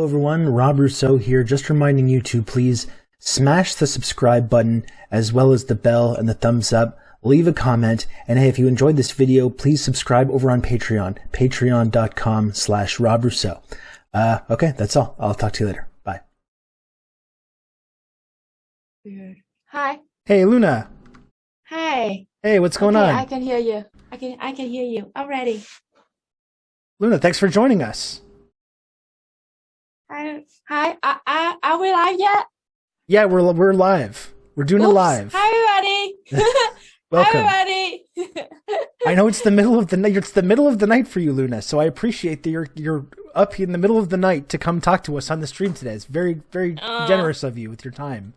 Hello everyone, Rob Rousseau here, just reminding you to please smash the subscribe button as well as the bell and the thumbs up, leave a comment, and hey, if you enjoyed this video, please subscribe over on Patreon, patreon.com/Rob Rousseau. Okay, that's all. I'll talk to you later. Bye. Hi. Hey, Luna. Hi. Hey, what's going on? I can hear you. I can hear you. I'm ready. Luna, thanks for joining us. Hi. Are we live yet? Yeah, we're live. We're doing it live. Hi, everybody. Welcome. Hi, everybody. I know it's the middle of the night. It's the middle of the night for you, Luna. So I appreciate that you're up in the middle of the night to come talk to us on the stream today. It's very, very generous of you with your time.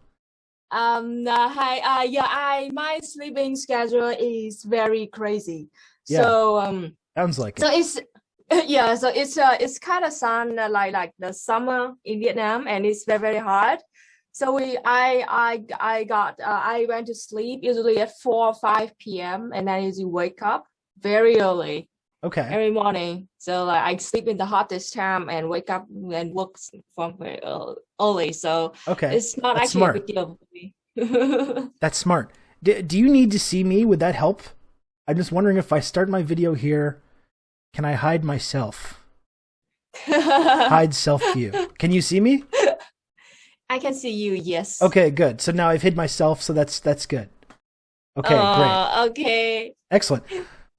Hi. My sleeping schedule is very crazy. Yeah. So Sounds like so it. it's kind of sun like the summer in Vietnam, and it's very, very hard. So I went to sleep usually at 4 or 5 p.m. and I usually wake up very early. Okay. Every morning. So like I sleep in the hottest time and wake up and work from very early. So Okay. it's not That's actually smart. a big deal for me. That's smart. Do you need to see me? Would that help? I'm just wondering if I start my video here, can I hide myself? Hide self-view. Can you see me? I can see you, yes. Okay, good. So now I've hid myself, so that's good. Okay, great. Okay. Excellent.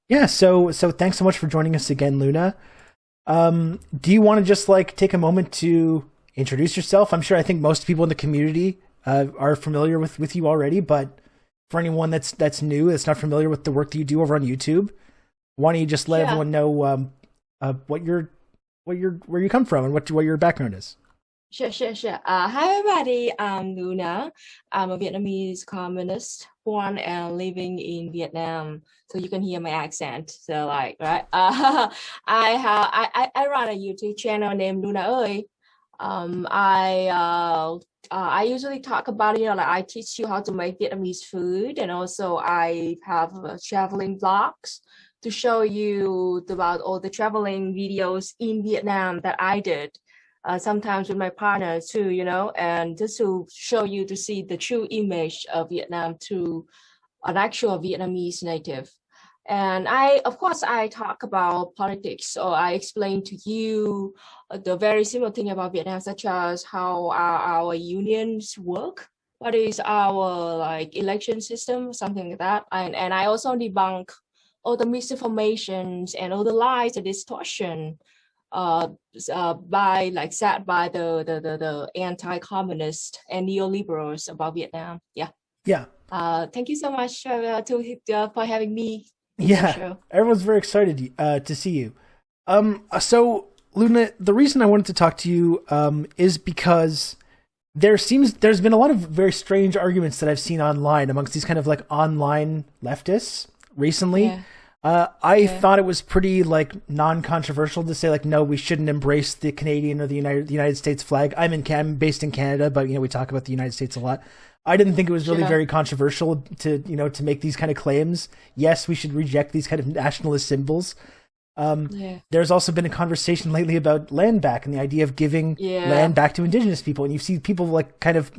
Yeah, so thanks so much for joining us again, Luna. Do you want to just like take a moment to introduce yourself? I think most people in the community are familiar with you already, but for anyone that's new, that's not familiar with the work that you do over on YouTube, why don't you just let everyone know where you come from and what your background is? Sure. Hi, everybody. I'm Luna. I'm a Vietnamese communist born and living in Vietnam. So you can hear my accent. So like, right? I run a YouTube channel named Luna ơi. I usually talk about, like I teach you how to make Vietnamese food, and also I have traveling vlogs to show you about all the traveling videos in Vietnam that I did. Sometimes with my partner too, and just to show you to see the true image of Vietnam to an actual Vietnamese native. And of course, I talk about politics, or I explain to you the very simple thing about Vietnam, such as how our unions work, what is our like election system, something like that. And I also debunk all the misinformations and all the lies and distortion by the anti-communist and neoliberals about Vietnam. Yeah. Thank you so much for having me. Yeah, everyone's very excited to see you. So Luna, the reason I wanted to talk to you is because there's been a lot of very strange arguments that I've seen online amongst these kind of like online leftists recently. Yeah. I thought it was pretty like non-controversial to say like, no, we shouldn't embrace the Canadian or the United States flag. I'm based in Canada, but we talk about the United States a lot. I didn't think it was really very controversial to make these kind of claims. Yes, we should reject these kind of nationalist symbols. There's also been a conversation lately about land back and the idea of giving land back to indigenous people. And you see people like kind of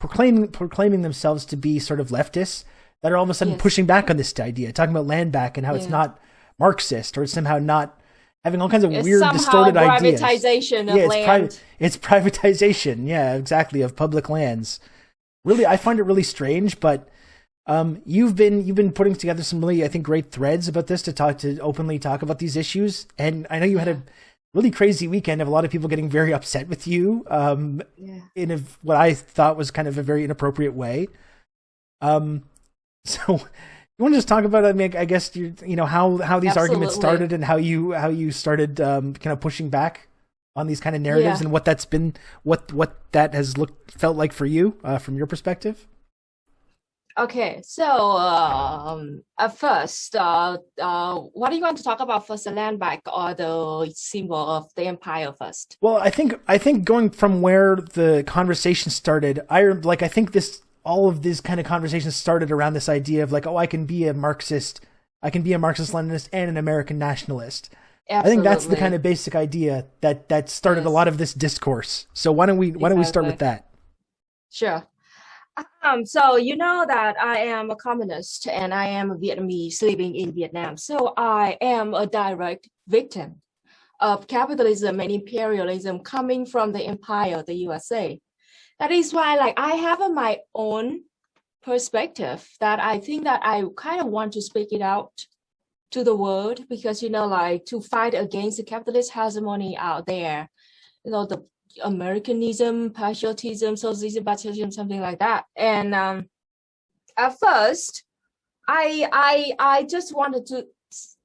proclaiming themselves to be sort of leftists that are all of a sudden pushing back on this idea, talking about land back and how it's not Marxist, or it's somehow not having all kinds of weird, distorted ideas. Privatization of land. It's privatization, exactly, of public lands. Really, I find it really strange, but you've been putting together some really, I think, great threads about this to openly talk about these issues. And I know you had a really crazy weekend of a lot of people getting very upset with you in what I thought was kind of a very inappropriate way. So you want to just talk about, I guess, how these arguments started and how you started kind of pushing back on these kind of narratives and what that's been, what that has felt like for you from your perspective? Okay, so at first, what do you want to talk about first, the land back or the symbol of the empire first? Well, I think going from where the conversation started, I think all of these kind of conversations started around this idea of like, oh, I can be a Marxist Leninist and an American nationalist. I think that's the kind Absolutely. of basic idea that started a Yes. lot of this discourse. So why don't we start with Exactly. that? Sure. So you know that I am a communist and I am a Vietnamese living in Vietnam. So I am a direct victim of capitalism and imperialism coming from the empire, the USA. That is why, like, I have my own perspective that I think that I kind of want to speak it out to the world because, like, to fight against the capitalist hegemony out there, the Americanism, patriotism, socialism, patriotism, something like that. And at first, I just wanted to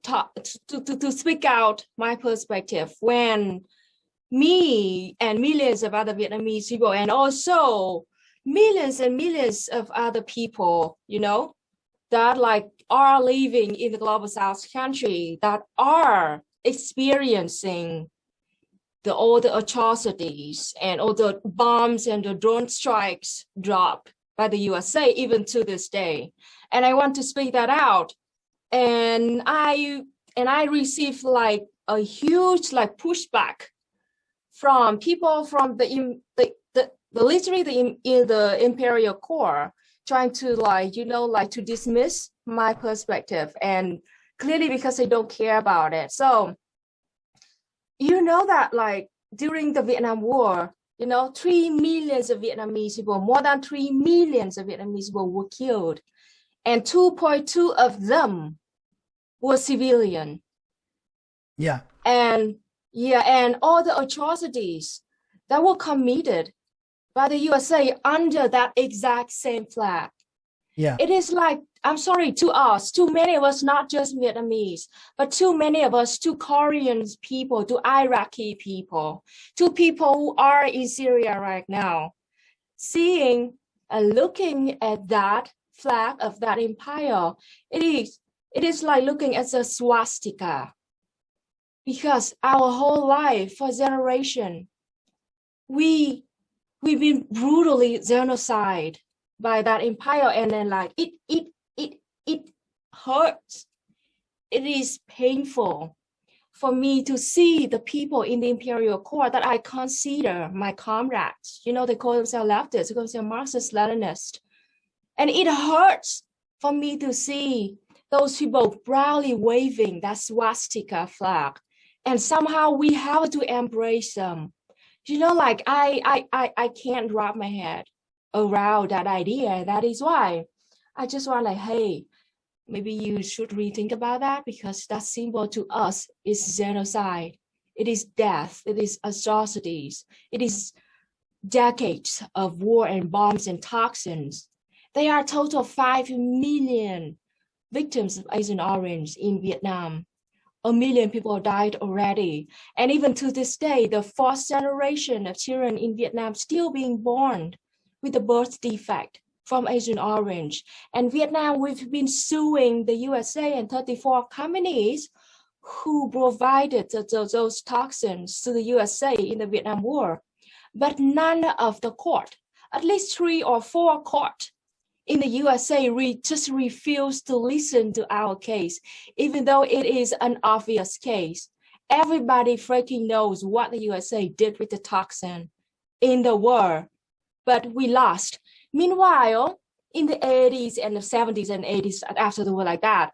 talk to speak out my perspective when me and millions of other Vietnamese people, and also millions and millions of other people, that like are living in the global South country that are experiencing all the atrocities and all the bombs and the drone strikes dropped by the USA even to this day. And I want to speak that out. And I received like a huge like pushback from people from literally the imperial core trying to like to dismiss my perspective, and clearly because they don't care about it. So that like during the Vietnam War, 3 millions of Vietnamese people, more than 3 millions of Vietnamese people were killed, and 2.2 of them were civilian. Yeah. And and all the atrocities that were committed by the USA under that exact same flag. Yeah. It is like, I'm sorry, to us, too many of us, not just Vietnamese, but too many of us, to Korean people, to Iraqi people, to people who are in Syria right now, seeing and looking at that flag of that empire, it is like looking at the swastika. Because our whole life, for generation, we've been brutally genocide by that empire, and then like it hurts. It is painful for me to see the people in the imperial core that I consider my comrades. They call themselves leftists, they call themselves Marxist Leninist. And it hurts for me to see those people proudly waving that swastika flag. And somehow we have to embrace them. Like I can't wrap my head around that idea. That is why I just want like, hey, maybe you should rethink about that, because that symbol to us is genocide. It is death. It is atrocities. It is decades of war and bombs and toxins. There are a total of 5 million victims of Agent Orange in Vietnam. 1 million people died already. And even to this day, the 4th generation of children in Vietnam still being born with a birth defect from Agent Orange. And Vietnam, we've been suing the USA and 34 companies who provided those toxins to the USA in the Vietnam War. But none of the court, at least 3 or 4 courts in the USA just refused to listen to our case, even though it is an obvious case. Everybody freaking knows what the USA did with the toxin in the war, but we lost. Meanwhile, in the 80s and the 70s and 80s, after the war like that,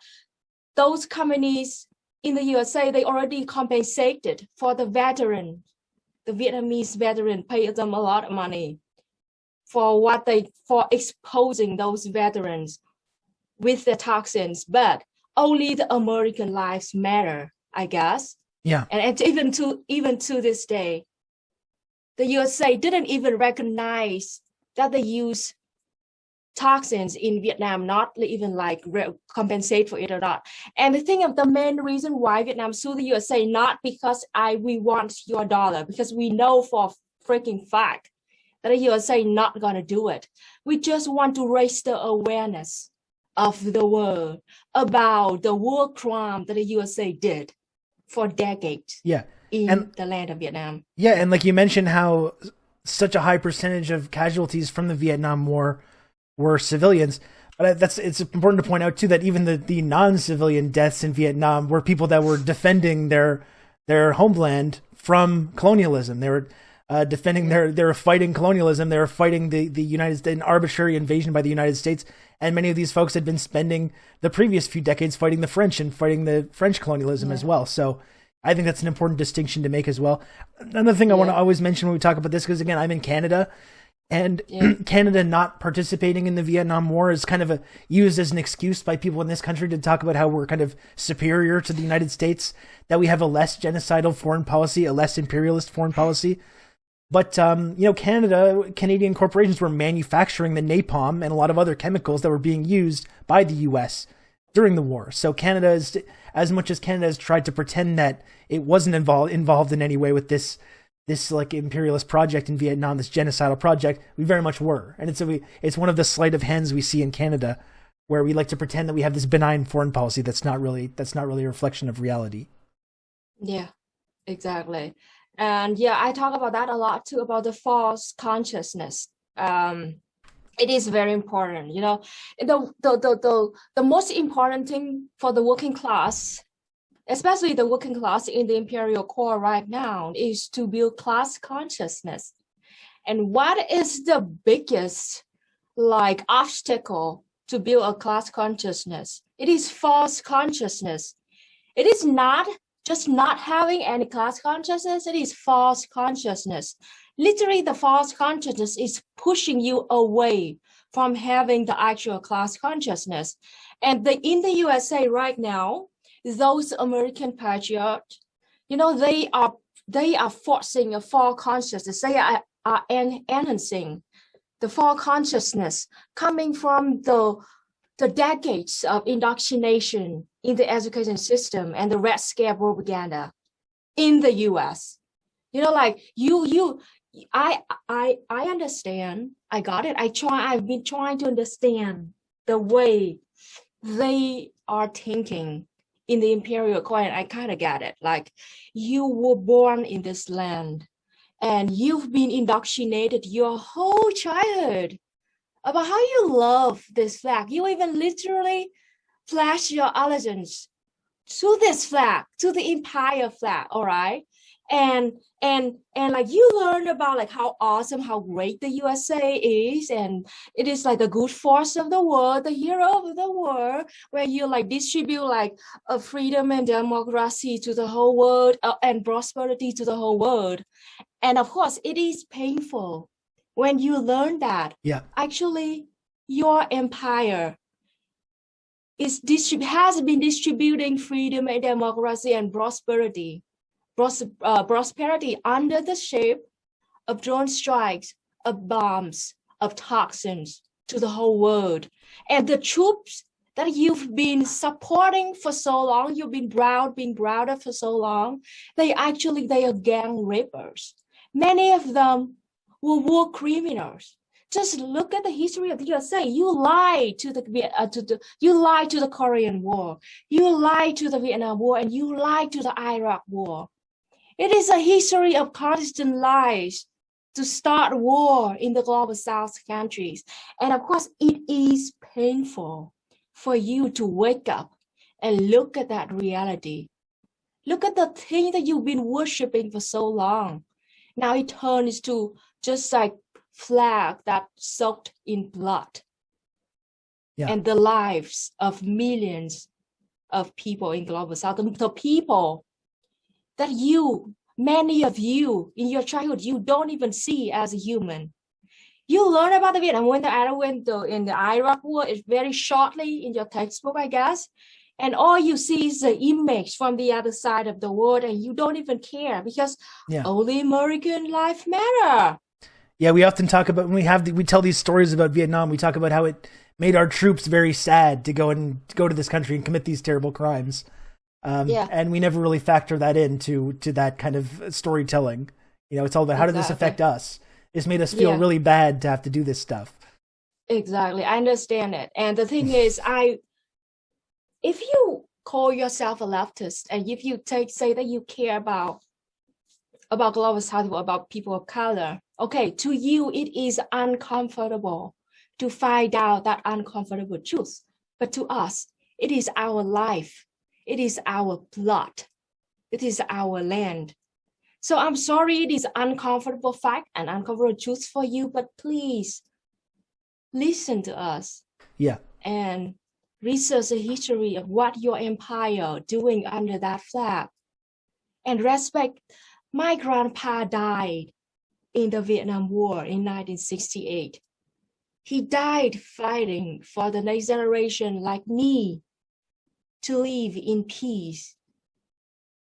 those companies in the USA, they already compensated for the veteran, the Vietnamese veteran, paid them a lot of money for exposing those veterans with the toxins, but only the American lives matter, I guess. Yeah. And even to this day, the USA didn't even recognize that they use toxins in Vietnam, not even like compensate for it or not. And the main reason why Vietnam sued the USA, not because we want your dollar, because we know for a freaking fact that the USA not gonna do it. We just want to raise the awareness of the world about the war crime that the USA did for decades. Yeah. In the land of Vietnam. Yeah, and like you mentioned how such a high percentage of casualties from the Vietnam War were civilians. But it's important to point out too that even the non-civilian deaths in Vietnam were people that were defending their their homeland from colonialism. They were defending they were fighting colonialism. They were fighting the United States, an arbitrary invasion by the United States. And many of these folks had been spending the previous few decades fighting the French and fighting the French colonialism as well. So I think that's an important distinction to make as well. Another thing I want to always mention when we talk about this, because again, I'm in Canada, and Canada not participating in the Vietnam War is kind of used as an excuse by people in this country to talk about how we're kind of superior to the United States, that we have a less genocidal foreign policy, a less imperialist foreign policy. But, Canadian corporations were manufacturing the napalm and a lot of other chemicals that were being used by the U.S. during the war. So Canada is, as much as Canada has tried to pretend that it wasn't involved in any way with this like imperialist project in Vietnam, this genocidal project, we very much were. And it's one of the sleight of hands we see in Canada, where we like to pretend that we have this benign foreign policy that's not really a reflection of reality. Yeah, exactly. And yeah, I talk about that a lot too, about the false consciousness. It is very important, the most important thing for the working class, especially the working class in the imperial core right now, is to build class consciousness. And what is the biggest obstacle to build a class consciousness? It is false consciousness. It is not just not having any class consciousness, it is false consciousness. Literally, the false consciousness is pushing you away from having the actual class consciousness. And in the USA right now, those American patriots, they are forcing a false consciousness. They are enhancing the false consciousness coming from the decades of indoctrination in the education system and the Red Scare propaganda in the US. I understand. I got it. I've been trying to understand the way they are thinking in the imperial core, and I kind of get it. Like, you were born in this land and you've been indoctrinated your whole childhood about how you love this flag. You even literally flash your allegiance to this flag, to the empire flag, all right? And you learn about how awesome, how great the USA is, and it is the good force of the world, the hero of the world, where you distribute a freedom and democracy to the whole world, and prosperity to the whole world. And of course, it is painful when you learn that actually your empire has been distributing freedom and democracy and prosperity under the shape of drone strikes, of bombs, of toxins to the whole world. And the troops that you've been supporting for so long, you've been being browed for so long, they are gang rapers. Many of them were war criminals. Just look at the history of the USA. You lied to the Korean War, you lied to the Vietnam War, and you lied to the Iraq War. It is a history of constant lies to start war in the global South countries. And of course, it is painful for you to wake up and look at that reality. Look at the thing that you've been worshiping for so long. Now it turns to just flag that soaked in blood. And the lives of millions of people in global South, the people that many of you in your childhood, you don't even see as a human. You learn about the Vietnam War in the Iraq War, it's very shortly in your textbook, I guess. And all you see is the image from the other side of the world, and you don't even care because only American life matter. Yeah, we often talk about, when we tell these stories about Vietnam, we talk about how it made our troops very sad to go to this country and commit these terrible crimes. And we never really factor that into that kind of storytelling. It's all about how did this affect us? This made us feel really bad to have to do this stuff. Exactly. I understand it. And the thing is, if you call yourself a leftist, and if you say that you care about global South, about people of color, okay, to you, it is uncomfortable to find out that uncomfortable truth. But to us, it is our life. It is our blood. It is our land. So I'm sorry it is uncomfortable fact and uncomfortable truth for you, but please listen to us. Yeah. And research the history of what your empire doing under that flag. And respect. My grandpa died in the Vietnam War in 1968. He died fighting for the next generation like me to live in peace.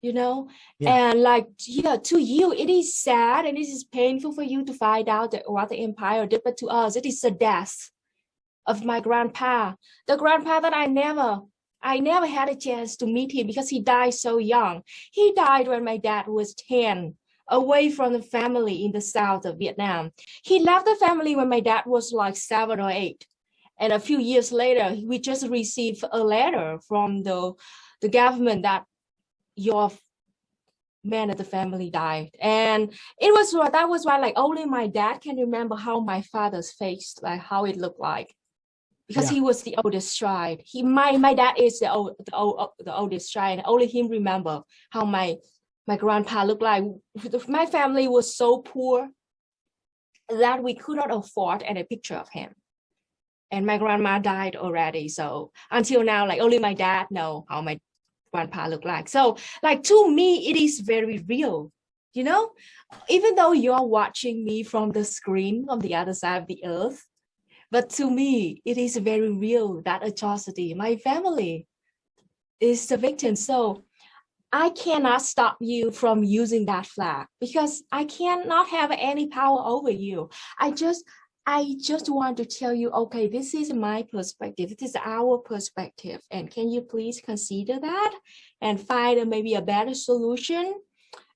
Yeah. And to you, it is sad and it is painful for you to find out that what the empire did, but to us, it is the death of my grandpa. The grandpa that I never had a chance to meet him because he died so young. He died when my dad was 10, away from the family in the south of Vietnam. He left the family when my dad was like 7 or 8. And a few years later, we just received a letter from the government that your man of the family died. And that was why only my dad can remember how my father's face, like how it looked like. Because he was the oldest child. My dad is the oldest child. Only him remember how my grandpa looked like. My family was so poor that we could not afford any picture of him. And my grandma died already. So until now, only my dad know how my grandpa looked like. So to me, it is very real. Even though you're watching me from the screen on the other side of the earth, but to me, it is very real, that atrocity. My family is the victim. So I cannot stop you from using that flag because I cannot have any power over you. I just want to tell you, okay, this is my perspective. This is our perspective. And can you please consider that and find maybe a better solution?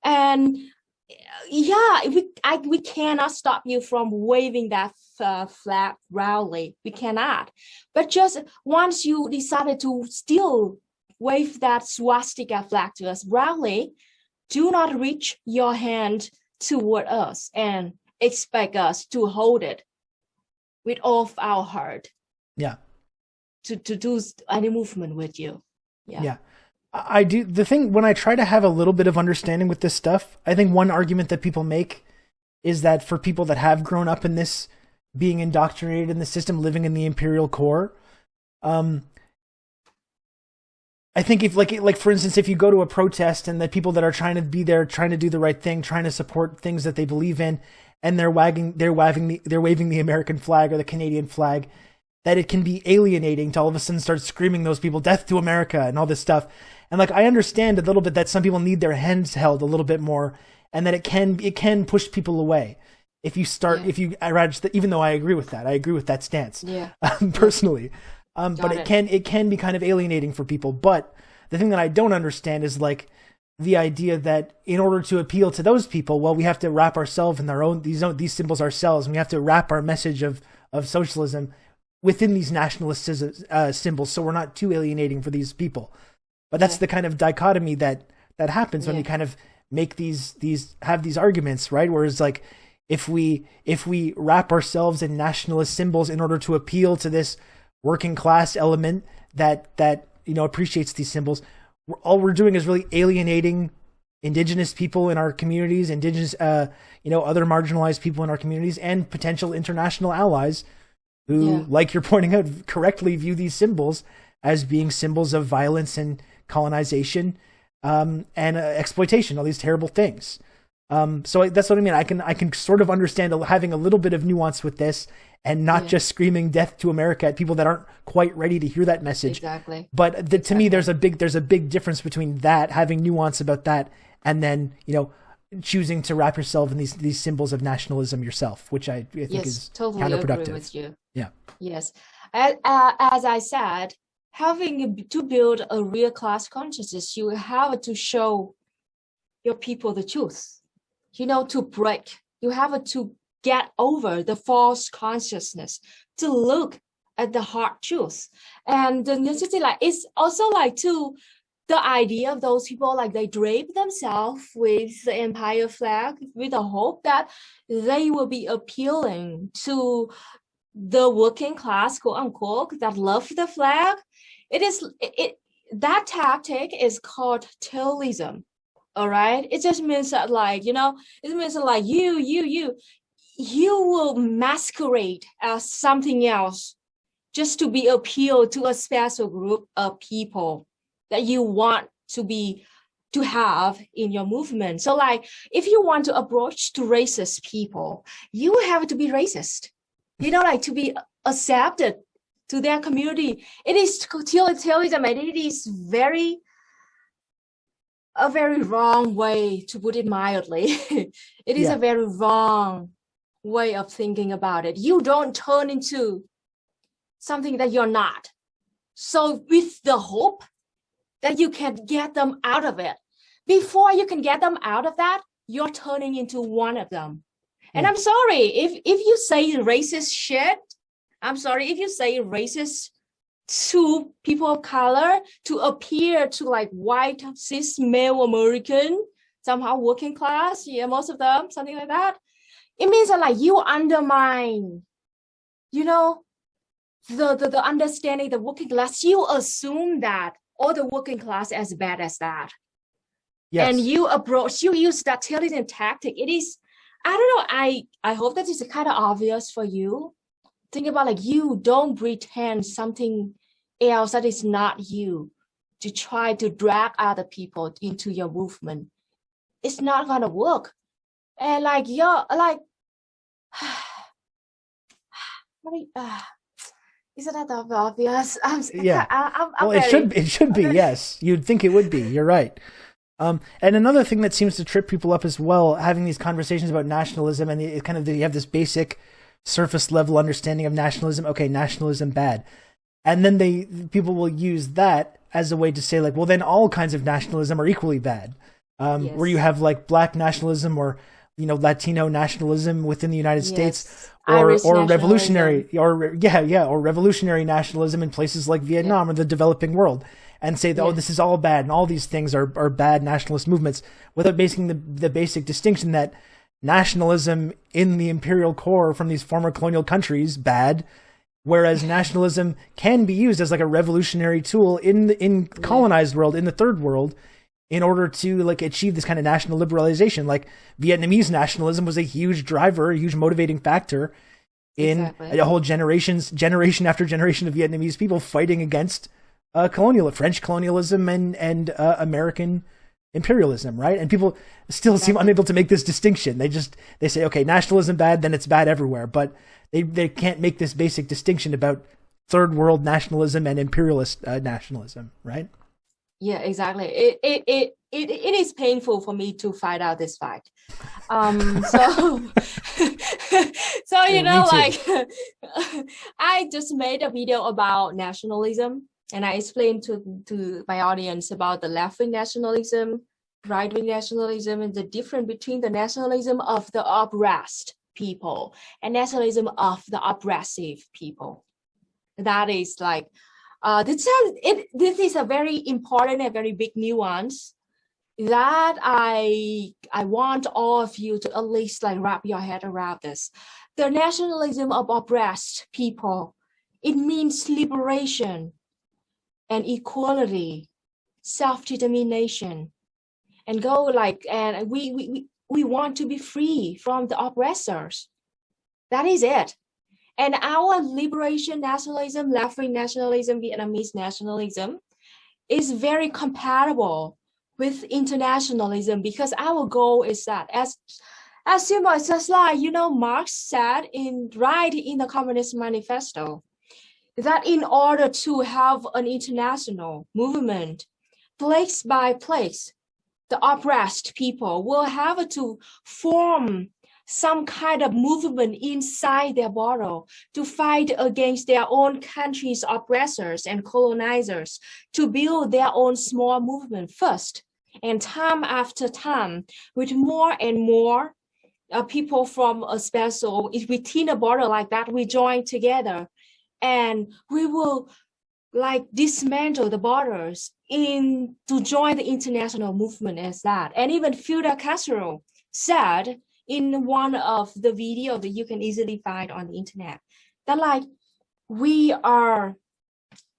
And we cannot stop you from waving that flag proudly. We cannot. But just once you decided to still wave that swastika flag to us proudly, do not reach your hand toward us and expect us to hold it with all of our heart. Yeah. To do any movement with you. Yeah. I do. The thing, when I try to have a little bit of understanding with this stuff, I think one argument that people make is that for people that have grown up in this, being indoctrinated in the system, living in the imperial core, I think if like for instance, if you go to a protest and the people that are trying to be there, trying to do the right thing, trying to support things that they believe in, and they're waving the American flag or the Canadian flag, that it can be alienating to all of a sudden start screaming those people, "Death to America," and all this stuff. And I understand a little bit that some people need their hands held a little bit more, and that it can push people away if you start, even though I agree with that stance, personally. But it can be kind of alienating for people. But the thing that I don't understand is the idea that in order to appeal to those people, well, we have to wrap ourselves in these symbols ourselves, and we have to wrap our message of socialism within these nationalist symbols, so we're not too alienating for these people. But that's the kind of dichotomy that happens when we kind of make these arguments, right? Whereas if we wrap ourselves in nationalist symbols in order to appeal to this working class element that appreciates these symbols, all we're doing is really alienating indigenous people in our communities, indigenous other marginalized people in our communities, and potential international allies who, like you're pointing out, correctly view these symbols as being symbols of violence and colonization and exploitation, all these terrible things. So that's what I mean. I can sort of understand having a little bit of nuance with this and not just screaming "Death to America" at people that aren't quite ready to hear that message. Exactly. But to me, there's a big difference between that, having nuance about that, and then choosing to wrap yourself in these symbols of nationalism yourself, which I think is totally counterproductive. agree with you. Yeah. Yes. As I said, having to build a real class consciousness, you have to show your people the truth. To break. You have to get over the false consciousness, to look at the hard truth. And the necessity, it's also to the idea of those people, they drape themselves with the empire flag with the hope that they will be appealing to the working class, quote unquote, that love the flag. That tactic is called terrorism. All right, it just means that, like, you know, it means that, like, you will masquerade as something else just to be appealed to a special group of people that you want to have in your movement. So, like, if you want to approach to racist people, you have to be racist, you know, like, to be accepted to their community. It is totalitarianism, and it is a very wrong way, to put it mildly. It is a very wrong way of thinking about it. You don't turn into something that you're not. So with the hope that you can get them out of it, before you can get them out of that, you're turning into one of them. And I'm sorry, if you say racist shit, I'm sorry, if you say racist to people of color to appear to, like, white, cis, male American, somehow working class, yeah, most of them, something like that, it means that, like, you undermine, you know, the understanding, the working class. You assume that all the working class as bad as that. Yes. And you use that totalitarian tactic. It is, I don't know, I hope that is kind of obvious for you. Think about, like, you don't pretend something else that is not you to try to drag other people into your movement. It's not gonna work. And, like, you're like, isn't that obvious? It should be. Yes, you'd think it would be. You're right. And another thing that seems to trip people up as well, having these conversations about nationalism, and it kind of, you have this basic surface level understanding of nationalism. Okay, nationalism bad. And then people will use that as a way to say, like, well, then all kinds of nationalism are equally bad. Where you have, like, black nationalism, or, you know, Latino nationalism within the United States, or revolutionary, or revolutionary nationalism in places like Vietnam or the developing world, and say that, oh, this is all bad, and all these things are bad nationalist movements, without making the basic distinction that nationalism in the imperial core from these former colonial countries bad, whereas nationalism can be used as, like, a revolutionary tool in colonized world, in the third world, in order to, like, achieve this kind of national liberalization. Like, Vietnamese nationalism was a huge driver, a huge motivating factor in a whole generation after generation of Vietnamese people fighting against French colonialism and American imperialism, right? And people still seem unable to make this distinction. They say, okay, nationalism bad, then it's bad everywhere, but they can't make this basic distinction about third world nationalism and imperialist nationalism, right? Yeah, exactly. It is painful for me to find out this fact. So you know, like, I just made a video about nationalism, and I explained to my audience about the left-wing nationalism, right-wing nationalism, and the difference between the nationalism of the oppressed people and nationalism of the oppressive people. That is, like, this is a very important and very big nuance that I want all of you to at least, like, wrap your head around this. The nationalism of oppressed people, it means liberation and equality, self-determination, and we want to be free from the oppressors. That is it. And our liberation nationalism, left-wing nationalism, Vietnamese nationalism, is very compatible with internationalism, because our goal is that, as simple as just, like, you know, Marx said in the Communist Manifesto, that in order to have an international movement, place by place, the oppressed people will have to form some kind of movement inside their border to fight against their own country's oppressors and colonizers, to build their own small movement first. And time after time, with more and more people from a special, within a border like that, we join together, and we will, like, dismantle the borders to join the international movement as that. And even Fidel Castro said in one of the videos that you can easily find on the internet, that, like, we are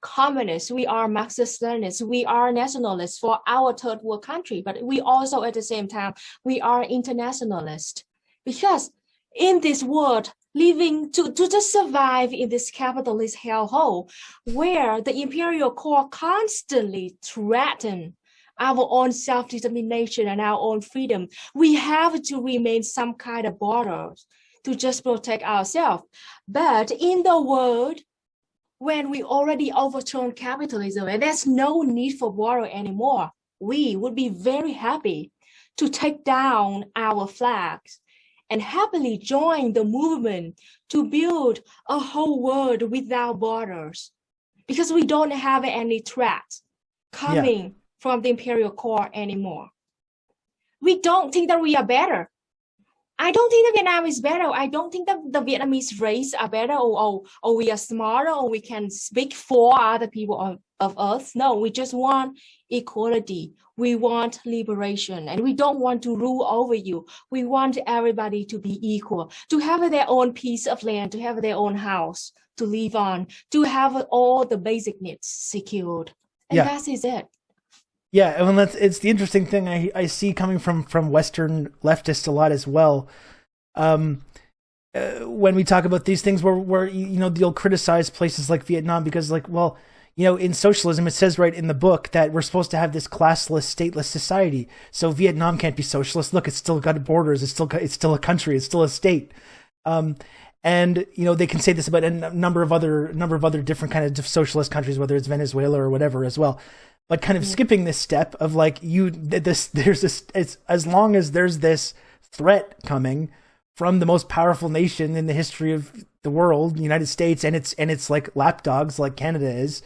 communists, we are Marxist-Leninists, we are nationalists for our third world country, but we also at the same time, we are internationalists. Because in this world, living to just survive in this capitalist hellhole, where the imperial core constantly threaten our own self-determination and our own freedom, we have to remain some kind of borders to just protect ourselves. But in the world, when we already overthrown capitalism and there's no need for borrow anymore, we would be very happy to take down our flags and happily join the movement to build a whole world without borders, because we don't have any threats coming from the imperial core anymore. We don't think that we are better. I don't think that Vietnam is better. I don't think that the Vietnamese race are better, or we are smarter, or we can speak for other people of us. No, we just want equality. We want liberation, and we don't want to rule over you. We want everybody to be equal, to have their own piece of land, to have their own house to live on, to have all the basic needs secured. And that is it. Yeah, I mean, it's the interesting thing I see coming from Western leftists a lot as well. When we talk about these things, where they'll criticize places like Vietnam because, like, well, in socialism it says right in the book that we're supposed to have this classless, stateless society. So Vietnam can't be socialist. Look, it's still got borders. It's still a country. It's still a state. And they can say this about a number of other different kinds of socialist countries, whether it's Venezuela or whatever as well. But kind of skipping this step of like it's as long as there's this threat coming from the most powerful nation in the history of the world, the United States, and it's like lapdogs like Canada is,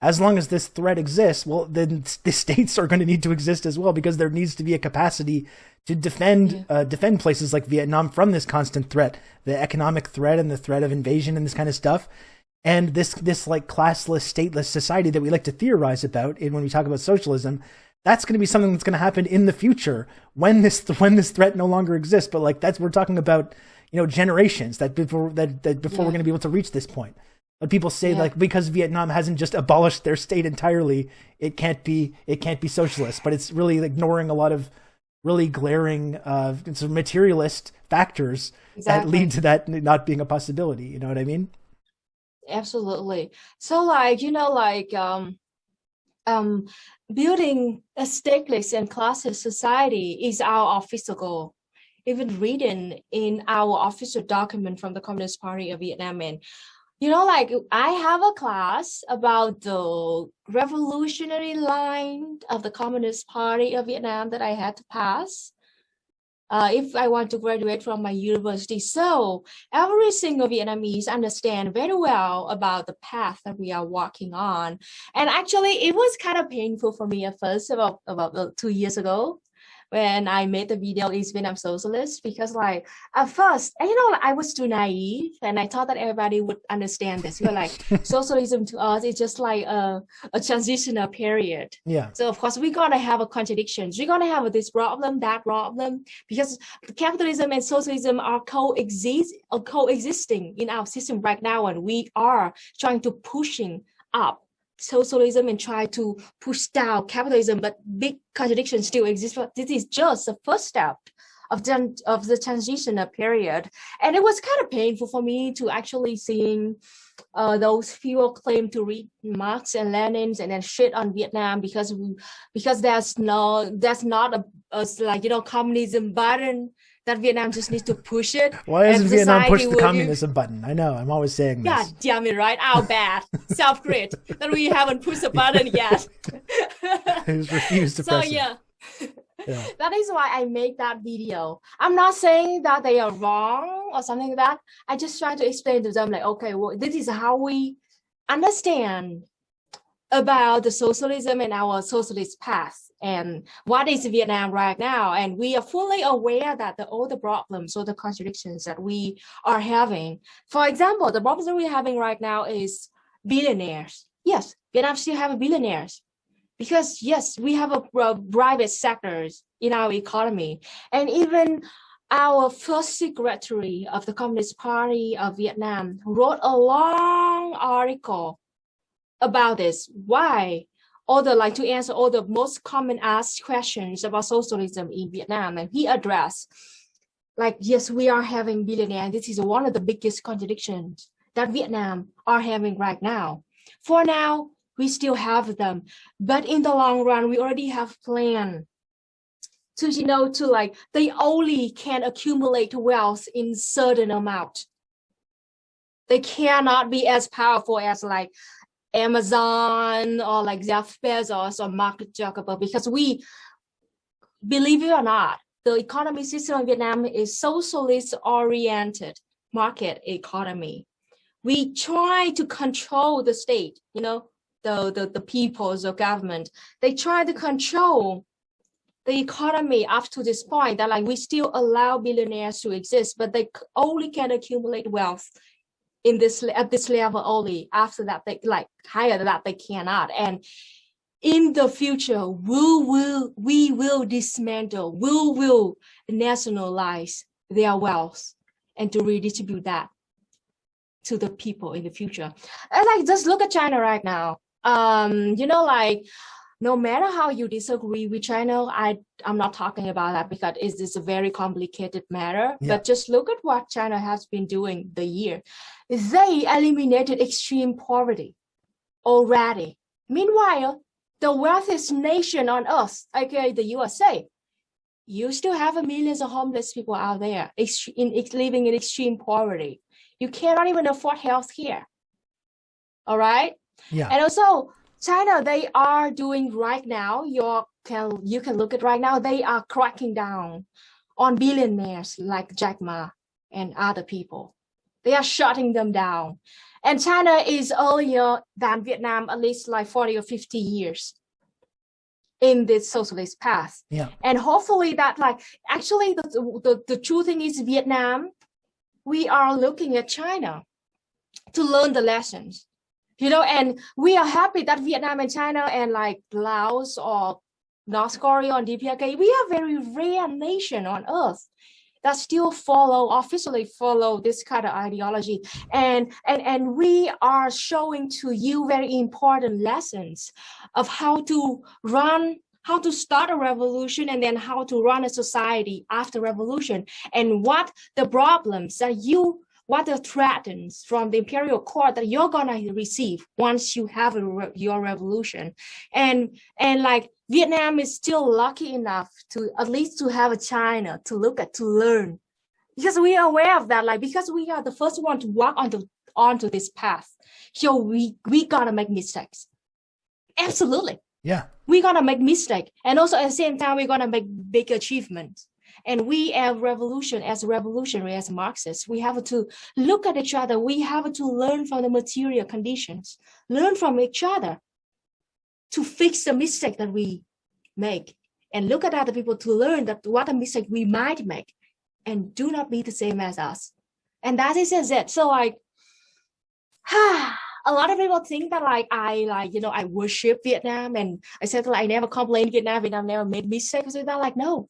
as long as this threat exists, well, then the states are going to need to exist as well, because there needs to be a capacity to defend places like Vietnam from this constant threat, the economic threat and the threat of invasion and this kind of stuff. And this like classless, stateless society that we like to theorize about when we talk about socialism, that's going to be something that's going to happen in the future when this threat no longer exists. But like we're talking about generations before we're going to be able to reach this point. But people say like because Vietnam hasn't just abolished their state entirely, it can't be socialist. But it's really ignoring a lot of really glaring materialist factors that lead to that not being a possibility. You know what I mean? Absolutely. So building a stateless and classless society is our official goal, even written in our official document from the Communist Party of Vietnam. And I have a class about the revolutionary line of the Communist Party of Vietnam that I had to pass if I want to graduate from my university. So every single Vietnamese understand very well about the path that we are walking on. And actually, it was kind of painful for me at first, about 2 years ago, when I made the video Is Vietnam Socialist, because like at first, I was too naive and I thought that everybody would understand this. Socialism to us is just like a transitional period. Yeah. So of course we're gonna have a contradictions. We're gonna have this problem, that problem, because capitalism and socialism are coexisting in our system right now, and we are trying to pushing up socialism and try to push down capitalism, but big contradictions still exist. But this is just the first step of the transitional period, and it was kind of painful for me to actually seeing those people claim to read Marx and Lenin and then shit on Vietnam because that's not a communism button that Vietnam just needs to push it. Why doesn't Vietnam push the communism button? I know, I'm always saying this. God damn it, right? Our bad. Self-crit. That we haven't pushed the button yet. He's refused to press it. Yeah. That is why I made that video. I'm not saying that they are wrong or something like that. I just try to explain to them like, okay, well, this is how we understand about the socialism and our socialist path and what is Vietnam right now. And we are fully aware that all the problems or the contradictions that we are having. For example, the problems that we're having right now is billionaires. Yes, Vietnam still have billionaires because yes, we have a private sectors in our economy. And even our first secretary of the Communist Party of Vietnam wrote a long article about this. Why? All the like to answer all the most common asked questions about socialism in Vietnam, and he addressed like, yes, we are having billionaires. This is one of the biggest contradictions that Vietnam are having right now. For now, we still have them, but in the long run, we already have plan to, to like, they only can accumulate wealth in certain amount. They cannot be as powerful as like Amazon or like Jeff Bezos or Mark Zuckerberg, because we, believe it or not, the economy system in Vietnam is socialist oriented market economy. We try to control the state, the people's or government. They try to control the economy up to this point that like we still allow billionaires to exist, but they only can accumulate wealth in this at this level only. After that, they like higher than that they cannot. And in the future, we will dismantle, we will nationalize their wealth and to redistribute that to the people in the future. And like just look at China right now. Like no matter how you disagree with China, I'm not talking about that because it's a very complicated matter. Yeah. But just look at what China has been doing the year. They eliminated extreme poverty already. Meanwhile, the wealthiest nation on earth, aka the USA, you still have millions of homeless people out there living in extreme poverty. You cannot even afford health care. All right? Yeah. And also, China, they are doing right now, you can look at right now, they are cracking down on billionaires like Jack Ma and other people. They are shutting them down. And China is earlier than Vietnam, at least like 40 or 50 years in this socialist path. Yeah. And hopefully that like, actually the true thing is Vietnam, we are looking at China to learn the lessons. And we are happy that Vietnam and China and like Laos or North Korea or DPRK, we are very rare nation on earth that still officially follow this kind of ideology. And we are showing to you very important lessons of how to start a revolution and then how to run a society after revolution, and what the problems that what the threats from the imperial court that you're gonna receive once you have your revolution. And like Vietnam is still lucky enough to at least to have a China to look at, to learn, because we are aware of that, like because we are the first one to walk onto this path. So we gotta make mistakes. Absolutely. Yeah. We're gonna make mistakes. And also at the same time, we're gonna make big achievements. And we as revolutionary, as Marxists, we have to look at each other. We have to learn from the material conditions, learn from each other to fix the mistake that we make, and look at other people to learn that what a mistake we might make and do not be the same as us. And that is it. So like, a lot of people think that like I worship Vietnam, and I said that I never complained Vietnam never made mistakes. So they're like, no.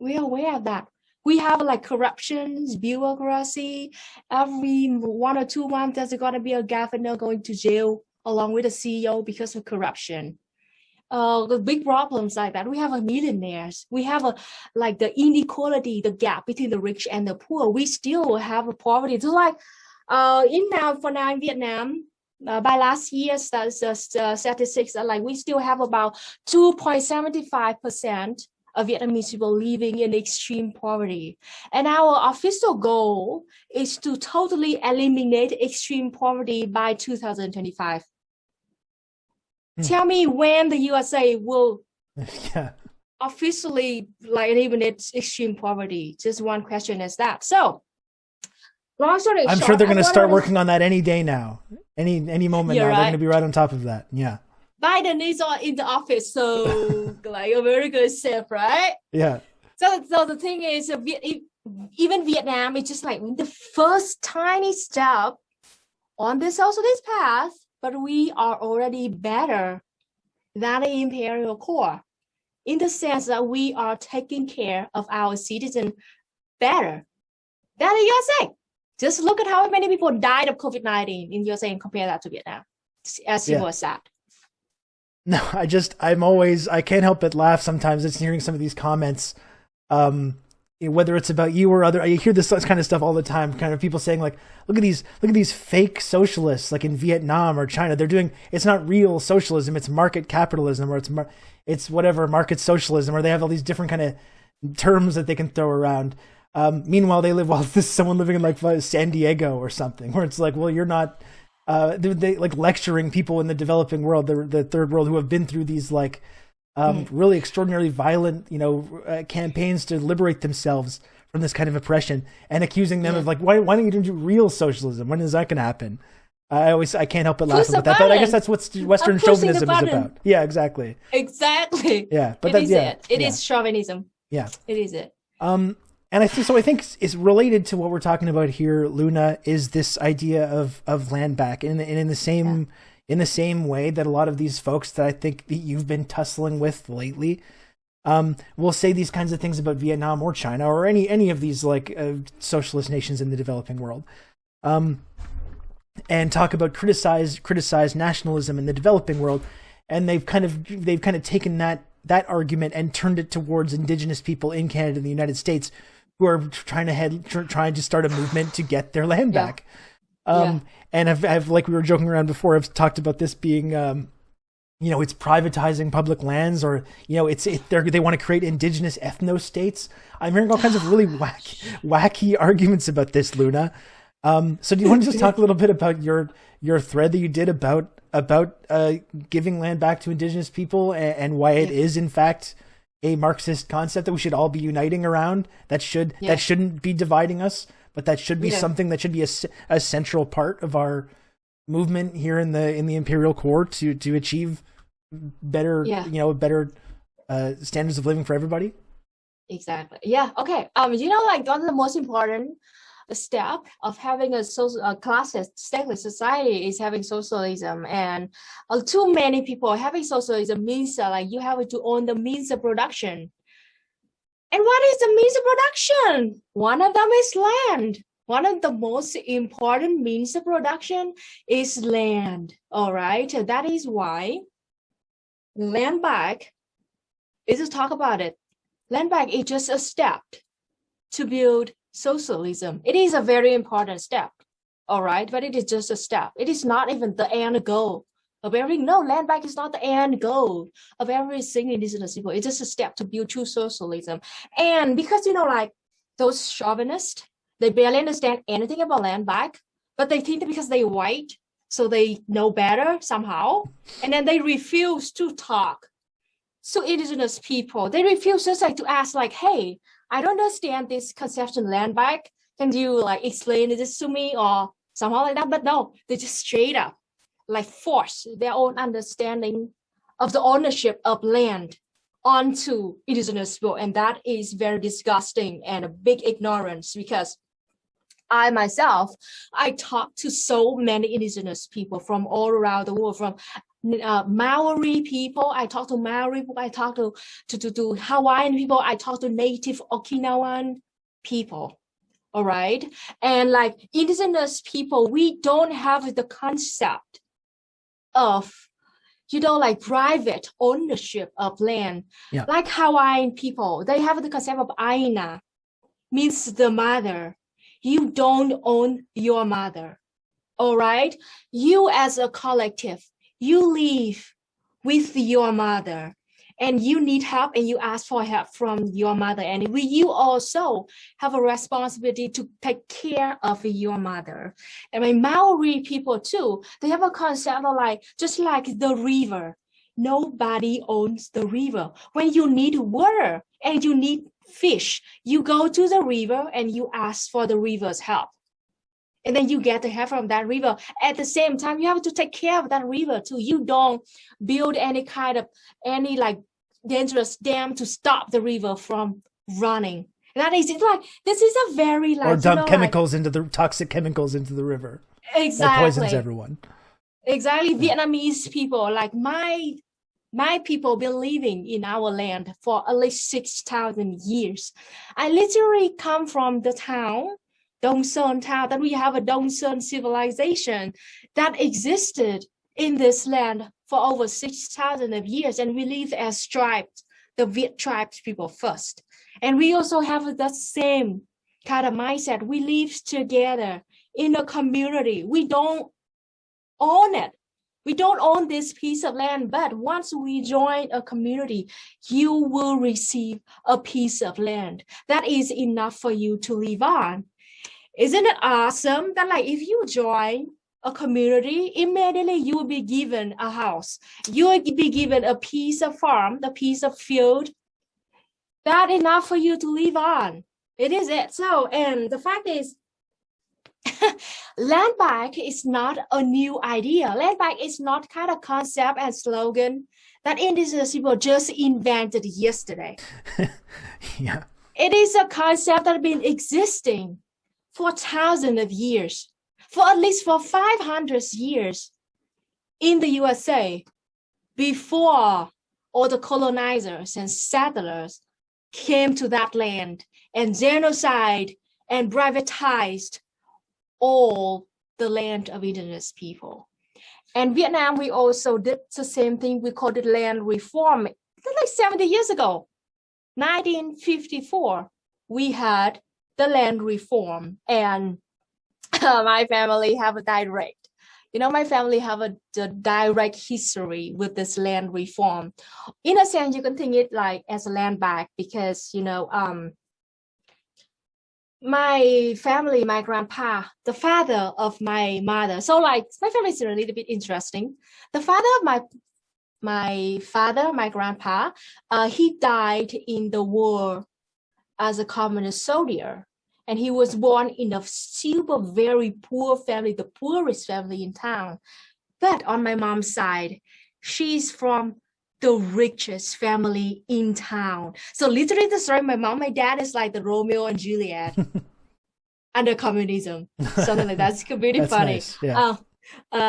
We are aware of that. We have like corruptions, bureaucracy. Every 1 or 2 months, there's going to be a governor going to jail along with a CEO because of corruption. The big problems like that. We have millionaires. We have the inequality, the gap between the rich and the poor. We still have a poverty. So like in Vietnam, by last year's statistics, like we still have about 2.75% of Vietnamese people living in extreme poverty. And our official goal is to totally eliminate extreme poverty by 2025. Tell me when the USA will officially eliminate extreme poverty. Just one question is that. So, long story I'm short, sure they're going to start working on that any day now. Any moment now. Right. They're going to be right on top of that. Yeah. Biden is in the office, so like a very good step, right? Yeah. So the thing is, even Vietnam is just like the first tiny step on the socialist path, but we are already better than the imperial core in the sense that we are taking care of our citizens better than the USA. Just look at how many people died of COVID-19 in USA and compare that to Vietnam. As simple as that. No, I can't help but laugh sometimes just hearing some of these comments. Whether it's about you or other, I hear this kind of stuff all the time. Kind of people saying like, look at these fake socialists, like in Vietnam or China. It's not real socialism. It's market capitalism, or it's whatever, market socialism, or they have all these different kind of terms that they can throw around. Meanwhile, this is someone living in like San Diego or something, where it's like, well, you're not. They like lecturing people in the developing world, the third world, who have been through these like really extraordinarily violent, campaigns to liberate themselves from this kind of oppression, and accusing them of like, why don't you do real socialism? When is that going to happen? I can't help but laugh about that. But I guess that's what Western chauvinism is about. Yeah, exactly. Exactly. Yeah, but it is chauvinism. Yeah, it is it. And I think it's related to what we're talking about here, Luna, is this idea of land back, and in the same way that a lot of these folks that I think that you've been tussling with lately, will say these kinds of things about Vietnam or China or any of these like socialist nations in the developing world, and talk about criticize nationalism in the developing world, and they've kind of taken that argument and turned it towards indigenous people in Canada and the United States, who are trying to start a movement to get their land back. And I've like we were joking around before, I've talked about this being, it's privatizing public lands, or, they want to create indigenous ethno states. I'm hearing all kinds of really wacky arguments about this, Luna. So do you want to just talk a little bit about your thread that you did about giving land back to indigenous people, and why it is in fact a Marxist concept that we should all be uniting around, that shouldn't be dividing us, but that should be something that should be a central part of our movement here in the imperial core to achieve better standards of living for everybody? Exactly. Yeah. Okay. Like one of the most important step of having a classist stateless society is having socialism, and too many people having socialism means like you have to own the means of production. And what is the means of production? One of them is land. One of the most important means of production is land. All right, that is why land back is to talk about it. Land back is just a step to build socialism. It is a very important step, all right, but it is just a step. It is not even the end goal of land back is not the end goal of every single indigenous people. It's just a step to build true socialism. And because like those chauvinists, they barely understand anything about land back, but they think that because they're white, so they know better somehow, and then they refuse to talk to indigenous people. They refuse just like to ask like, hey, I don't understand this conception land back. Can you like explain this to me or somehow like that? But no, they just straight up like force their own understanding of the ownership of land onto indigenous people. And that is very disgusting and a big ignorance, because I myself, I talk to so many indigenous people from all around the world, from Maori people, I talk to Maori people, I talk to Hawaiian people, I talk to native Okinawan people, all right? And like indigenous people, we don't have the concept of, like private ownership of land. Yeah. Like Hawaiian people, they have the concept of Aina, means the mother. You don't own your mother, all right? You as a collective, you live with your mother, and you need help, and you ask for help from your mother. And you also have a responsibility to take care of your mother. And my Maori people too, they have a concept of like, just like the river, nobody owns the river. When you need water and you need fish, you go to the river and you ask for the river's help. And then you get the help from that river. At the same time, you have to take care of that river too. You don't build any like dangerous dam to stop the river from running. And that is like, this is a very like, or dump toxic chemicals into the river. Exactly. That poisons everyone. Exactly. Yeah. Vietnamese people, like my people been living in our land for at least 6,000 years. I literally come from the town, Dong Son town, that we have a Dong Son civilization that existed in this land for over 6,000 of years, and we live as tribes, the Viet tribes people first. And we also have the same kind of mindset. We live together in a community. We don't own it. We don't own this piece of land, but once we join a community, you will receive a piece of land that is enough for you to live on. Isn't it awesome that like if you join a community, immediately you will be given a house. You will be given a piece of farm, a piece of field, that enough for you to live on. It is it. So, and the fact is, land back is not a new idea. Land back is not kind of concept and slogan that indigenous people just invented yesterday. Yeah. It is a concept that has been existing for thousands of years, for at least for 500 years in the USA, before all the colonizers and settlers came to that land and genocide and privatized all the land of indigenous people. And Vietnam, we also did the same thing. We called it land reform. Like 70 years ago, 1954, we had the land reform. And my family have a direct, my family have a direct history with this land reform. In a sense, you can think it like as a land back because, my family, my grandpa, the father of my mother. So like my family is a little bit interesting. The father of my grandpa, he died in the war as a communist soldier. And he was born in a super very poor family, the poorest family in town. But on my mom's side, she's from the richest family in town. So literally the story, my mom, my dad is like the Romeo and Juliet under communism. Something like that. It's pretty That's funny. nice. Yeah.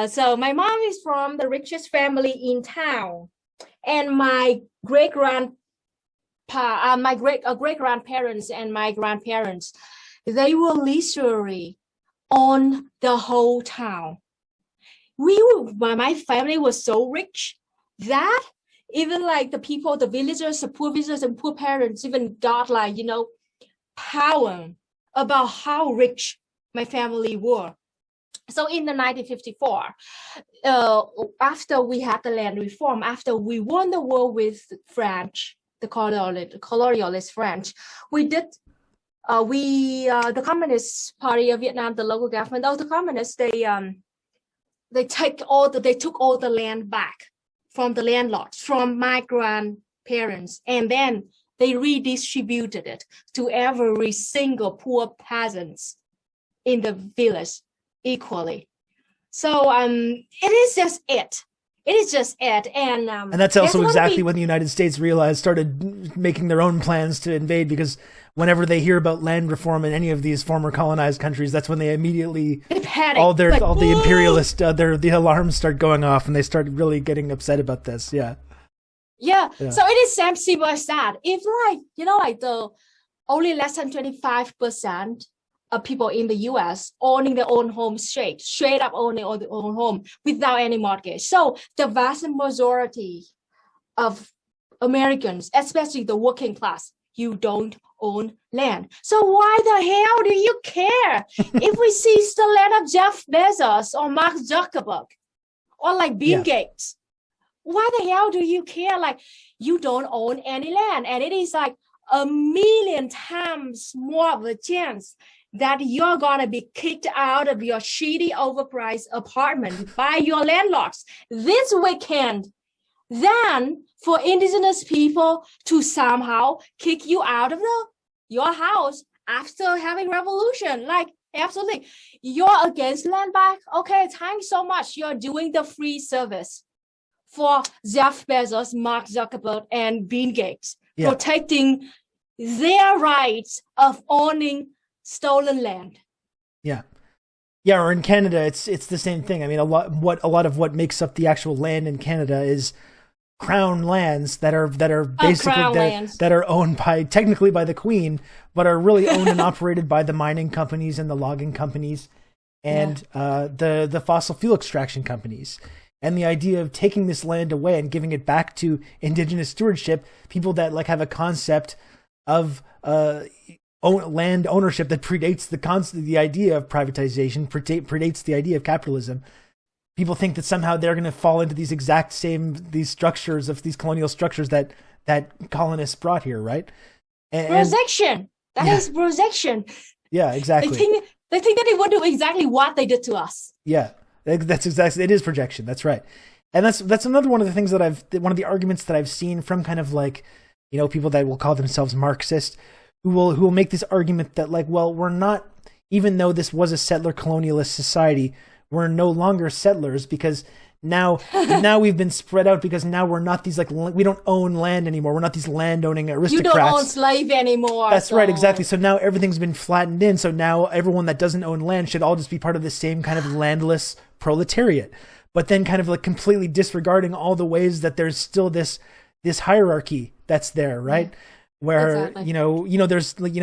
So my mom is from the richest family in town. And my great grandparents and my grandparents, they were literally on the whole town. My family was so rich that even like the people, the villagers, the poor villagers and poor parents even got like, power about how rich my family were. So in the 1954, after we had the land reform, after we won the war with French, the colonialist French, we did, the Communist Party of Vietnam, the local government, the communists, they took all the land back from the landlords, from my grandparents, and then they redistributed it to every single poor peasants in the village equally. So it is just it. It is just it. And that's also exactly when the United States started making their own plans to invade, because whenever they hear about land reform in any of these former colonized countries, that's when they immediately, all the imperialist, the alarms start going off and they start really getting upset about this. Yeah. So it is same simple as that. If like, the only less than 25% of people in the US owning their own home straight up owning their own home without any mortgage. So the vast majority of Americans, especially the working class, you don't own land. So why the hell do you care if we seize the land of Jeff Bezos or Mark Zuckerberg or like Bill Gates? Why the hell do you care? Like, you don't own any land, and it is like 1,000,000 times more of a chance that you're gonna be kicked out of your shitty overpriced apartment by your landlords this weekend than for indigenous people to somehow kick you out of your house after having revolution. Like, absolutely. You're against land back? Okay, thanks so much. You're doing the free service for Jeff Bezos, Mark Zuckerberg, and Bill Gates, protecting their rights of owning stolen land. Yeah, or in Canada, it's the same thing. I mean, a lot of what makes up the actual land in Canada is crown lands that are basically that are owned technically by the Queen, but are really owned and operated by the mining companies and the logging companies and the fossil fuel extraction companies. And the idea of taking this land away and giving it back to indigenous stewardship, people that like have a concept of land ownership that predates the idea of privatization, predates the idea of capitalism. People think that somehow they're going to fall into these exact same these colonial structures that colonists brought here, right? Projection. That is projection. Yeah, exactly. They think that they will do exactly what they did to us. Yeah, that's exactly. It is projection. That's right. And that's another one of the things that one of the arguments that I've seen from kind of like, people that will call themselves Marxist, who will make this argument that like, well, we're not, even though this was a settler colonialist society, we're no longer settlers because now we've been spread out, because now we're not these like, we don't own land anymore. We're not these land owning aristocrats. You don't own slave anymore. That's right, exactly. So now everything's been flattened in. So now everyone that doesn't own land should all just be part of the same kind of landless proletariat. But then kind of like completely disregarding all the ways that there's still this hierarchy that's there, right? Yeah. Where, exactly. There's like,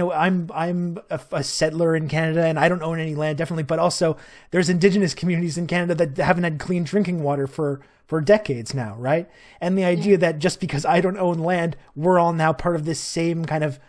I'm a settler in Canada and I don't own any land, definitely. But also there's indigenous communities in Canada that haven't had clean drinking water for decades now, right? And the idea that just because I don't own land, we're all now part of this same kind of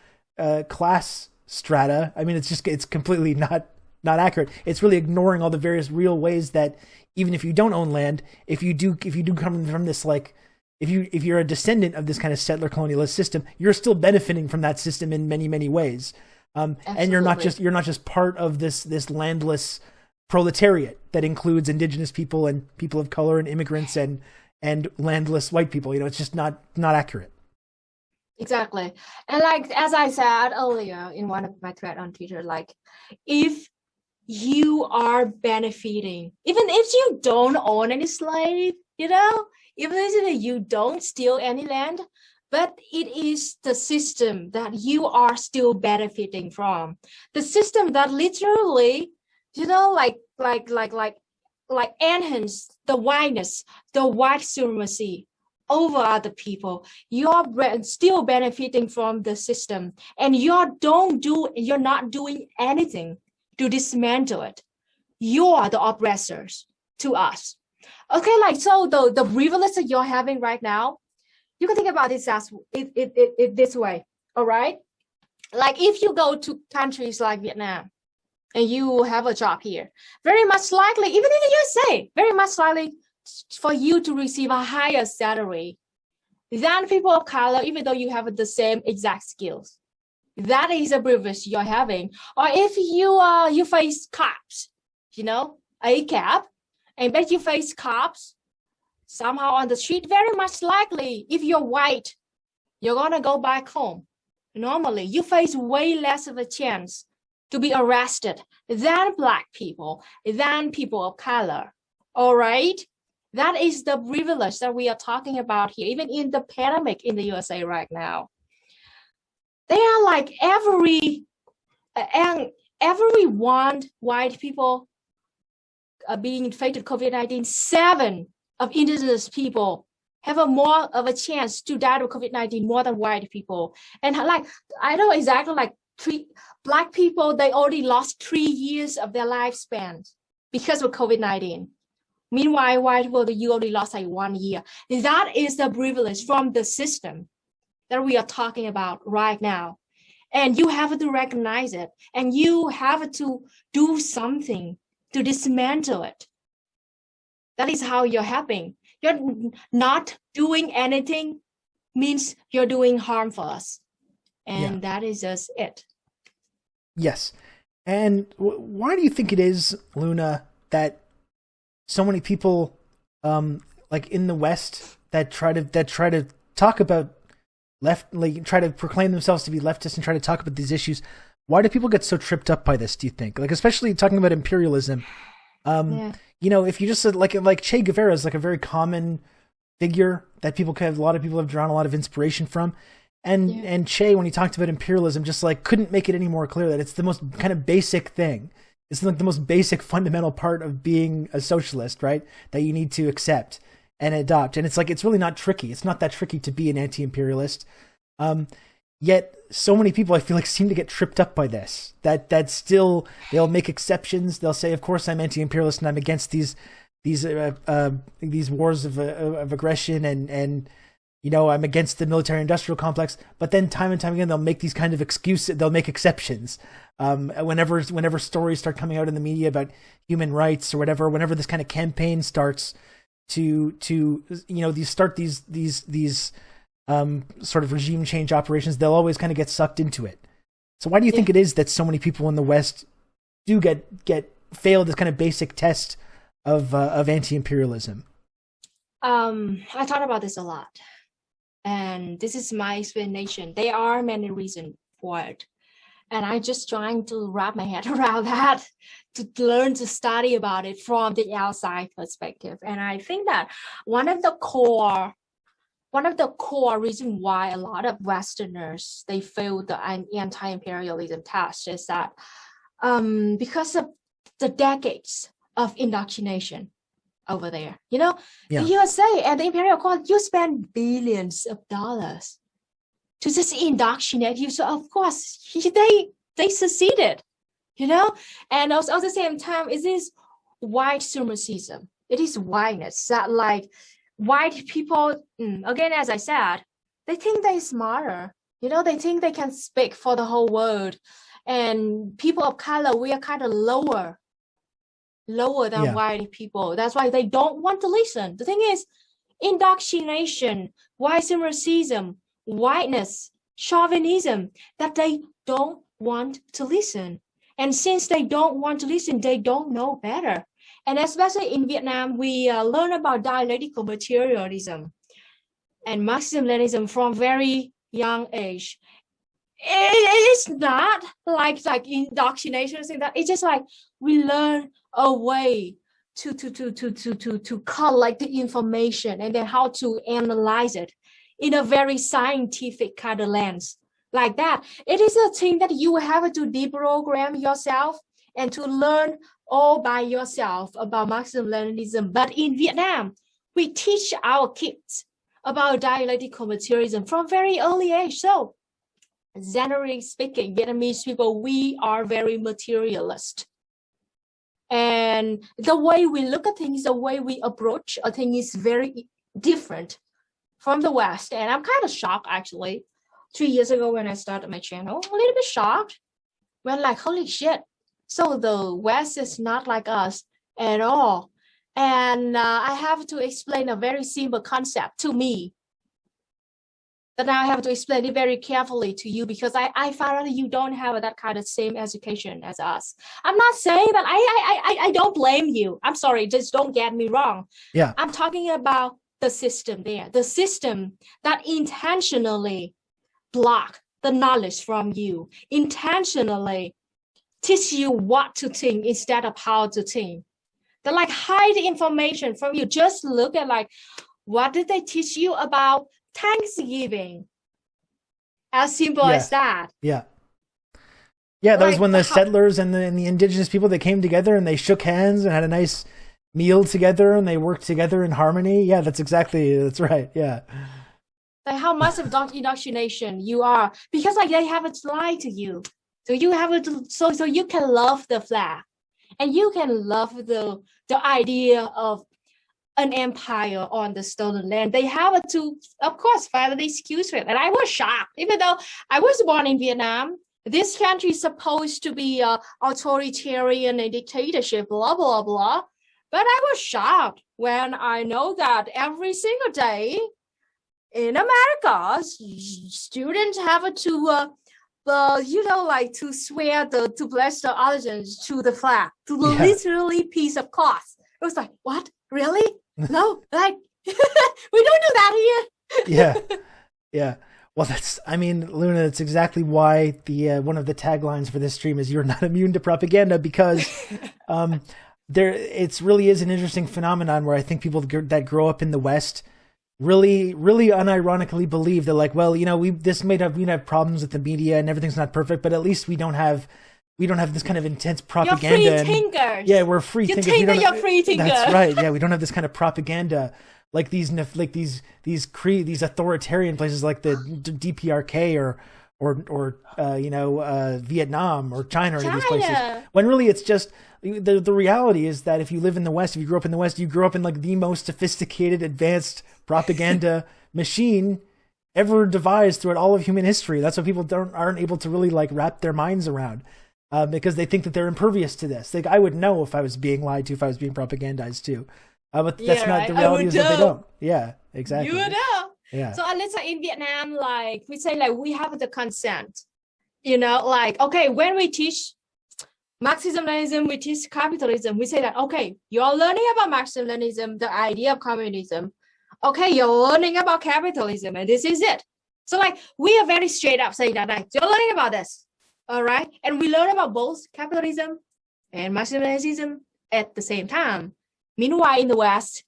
class strata. I mean, it's completely not accurate. It's really ignoring all the various real ways that even if you don't own land, if you do come from this like, if you're a descendant of this kind of settler colonialist system, you're still benefiting from that system in many, many ways. And you're not just part of this landless proletariat that includes indigenous people and people of color and immigrants and landless white people. It's just not accurate. Exactly. And like, as I said earlier in one of my threads on Twitter, like if you are benefiting, even if you don't own any slave, even if you don't steal any land, but it is the system that you are still benefiting from. The system that literally, like enhance the whiteness, the white supremacy over other people. You're still benefiting from the system, and you're not doing anything to dismantle it. You are the oppressors to us. Okay, like so the privilege that you're having right now, you can think about this as it this way. All right, like if you go to countries like Vietnam and you have a job here, very much likely, even in the USA, very much likely for you to receive a higher salary than people of color, even though you have the same exact skills. That is a privilege you're having. Or if you face cops, a cab, and bet you face cops somehow on the street, very much likely, if you're white, you're gonna go back home. Normally, you face way less of a chance to be arrested than Black people, than people of color. All right? That is the privilege that we are talking about here, even in the pandemic in the USA right now. They are like everyone white people being infected with COVID-19, 7 of indigenous people have a more of a chance to die with COVID-19 more than white people. And like, I know exactly like Black people, they already lost 3 years of their lifespan because of COVID-19. Meanwhile, white people, you only lost like 1 year. That is the privilege from the system that we are talking about right now. And you have to recognize it, and you have to do something to dismantle it. That is how you're helping. You're not doing anything means you're doing harm for us. And that is just it. Yes. And why do you think it is, Luna, that so many people like in the West that try to talk about try to proclaim themselves to be leftists and try to talk about these issues, why do people get so tripped up by this, do you think? Like, especially talking about imperialism. If you just said like Che Guevara is like a very common figure that a lot of people have drawn a lot of inspiration from. And Che, when he talked about imperialism, just like couldn't make it any more clear that it's the most kind of basic thing. It's like the most basic fundamental part of being a socialist, right? That you need to accept and adopt. And it's like, it's really not tricky. It's not that tricky to be an anti-imperialist. Yet so many people, I feel like, seem to get tripped up by this, that still they'll make exceptions. They'll say, of course, I'm anti-imperialist and I'm against these these wars of aggression and I'm against the military industrial complex, but then time and time again they'll make these kind of excuses, they'll make exceptions. Whenever stories start coming out in the media about human rights or whenever this kind of campaign starts to these sort of regime change operations, they'll always kind of get sucked into it. So why do you think it is that so many people in the West do get fail this kind of basic test of anti-imperialism? I thought about this a lot, and this is my explanation. There are many reasons for it, and I'm just trying to wrap my head around that, to learn to study about it from the outside perspective. And I think that one of the core reasons why a lot of Westerners they fail the anti-imperialism test is that because of the decades of indoctrination over there. The USA and the imperial court, you spend billions of dollars to just indoctrinate you. So of course they succeeded, and also at the same time, it is white supremacism. It is whiteness that like white people, again, as I said, they think they're smarter. They think they can speak for the whole world. And people of color, we are kind of lower than white people. That's why they don't want to listen. The thing is, indoctrination, white supremacism, whiteness, chauvinism, that they don't want to listen. And since they don't want to listen, they don't know better. And especially in Vietnam, we learn about dialectical materialism and Marxism-Leninism from very young age. It's not like indoctrination or something like that. It's just like we learn a way to collect the information and then how to analyze it in a very scientific kind of lens. Like that. It is a thing that you have to deprogram yourself and to learn all by yourself about Marxism-Leninism. But in Vietnam, we teach our kids about dialectical materialism from very early age. So, generally speaking, Vietnamese people, we are very materialist. And the way we look at things, the way we approach a thing is very different from the West. And I'm kind of shocked, actually. 3 years ago when I started my channel, a little bit shocked. When like, holy shit. So the West is not like us at all. And I have to explain a very simple concept to me. But now I have to explain it very carefully to you because I found out that you don't have that kind of same education as us. I'm not saying that I don't blame you. I'm sorry, just don't get me wrong. Yeah. I'm talking about the system there. The system that intentionally block the knowledge from you, intentionally teach you what to think instead of how to think. They like hide information from you. Just look at like, what did they teach you about Thanksgiving? As simple as that. Yeah. Yeah, that was when the settlers and the indigenous people, they came together and they shook hands and had a nice meal together and they worked together in harmony. Yeah, that's right. Yeah. Like how much of indoctrination you are, because like they haven't lied to you. So you have to, so you can love the flag and you can love the idea of an empire on the stolen land. They have to, of course, file the excuse for it. And I was shocked, even though I was born in Vietnam. This country is supposed to be authoritarian and dictatorship, blah, blah, blah. But I was shocked when I know that every single day in America, students have to, to swear to bless the allegiance to the flag, to the literally piece of cloth. It was like, what? Really? No, like, we don't do that here. Yeah. Well, Luna, that's exactly why the one of the taglines for this stream is "You're not immune to propaganda," because it really is an interesting phenomenon where I think people that grow up in the West really, really unironically believe that, like, well, we have problems with the media and everything's not perfect, but at least we don't have this kind of intense propaganda. You're free thinkers. Yeah, we're free thinkers. You're free thinkers. That's right. Yeah, we don't have this kind of propaganda like these authoritarian places like the DPRK or Vietnam or China or any of these places. China. When really it's just the reality is that if you live in the West, if you grew up in the West, you grew up in like the most sophisticated, advanced propaganda machine ever devised throughout all of human history. That's what people aren't able to really like wrap their minds around. Because they think that they're impervious to this. Like I would know if I was being lied to, if I was being propagandized to. But that's not the reality is that they don't. Yeah, exactly. You would know. Yeah. So let's say in Vietnam, like we say, like we have the consent. Like okay, when we teach Marxism, Leninism, we teach capitalism. We say that okay, you're learning about Marxism, Leninism, the idea of communism. Okay, you're learning about capitalism, and this is it. So like we are very straight up saying that like you're learning about this. All right. And we learn about both capitalism and Marxism at the same time. Meanwhile, in the West,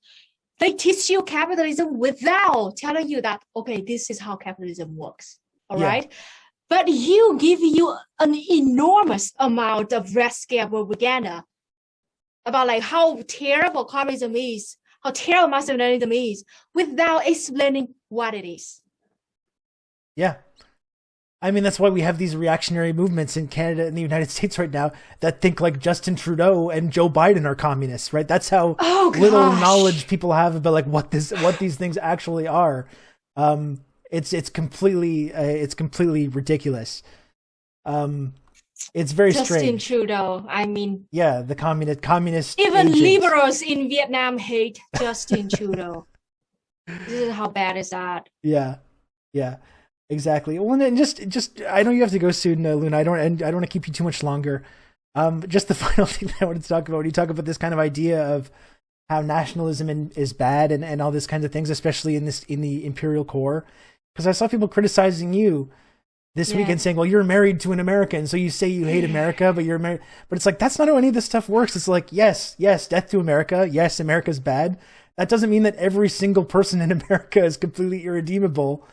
they teach you capitalism without telling you that, okay, this is how capitalism works. All right. But you give you an enormous amount of red scare propaganda about like how terrible communism is, how terrible Marxism is, without explaining what it is. Yeah. I mean, that's why we have these reactionary movements in Canada and the United States right now that think like Justin Trudeau and Joe Biden are communists, right? That's how little knowledge people have about like what these things actually are. It's completely ridiculous. It's very Justin strange. Trudeau, I mean, yeah, the communist. Even agents. liberals in Vietnam hate Justin Trudeau. This is how bad is that? Yeah. Exactly. Well, and just I know you have to go soon, Luna. I don't want to keep you too much longer. Just the final thing that I wanted to talk about when you talk about this kind of idea of how nationalism is bad and all this kinds of things, especially in the imperial core. Because I saw people criticizing you this weekend saying, well, you're married to an American, so you say you hate America, but you're married. But it's like, that's not how any of this stuff works. It's like, yes, death to America. Yes, America's bad. That doesn't mean that every single person in America is completely irredeemable.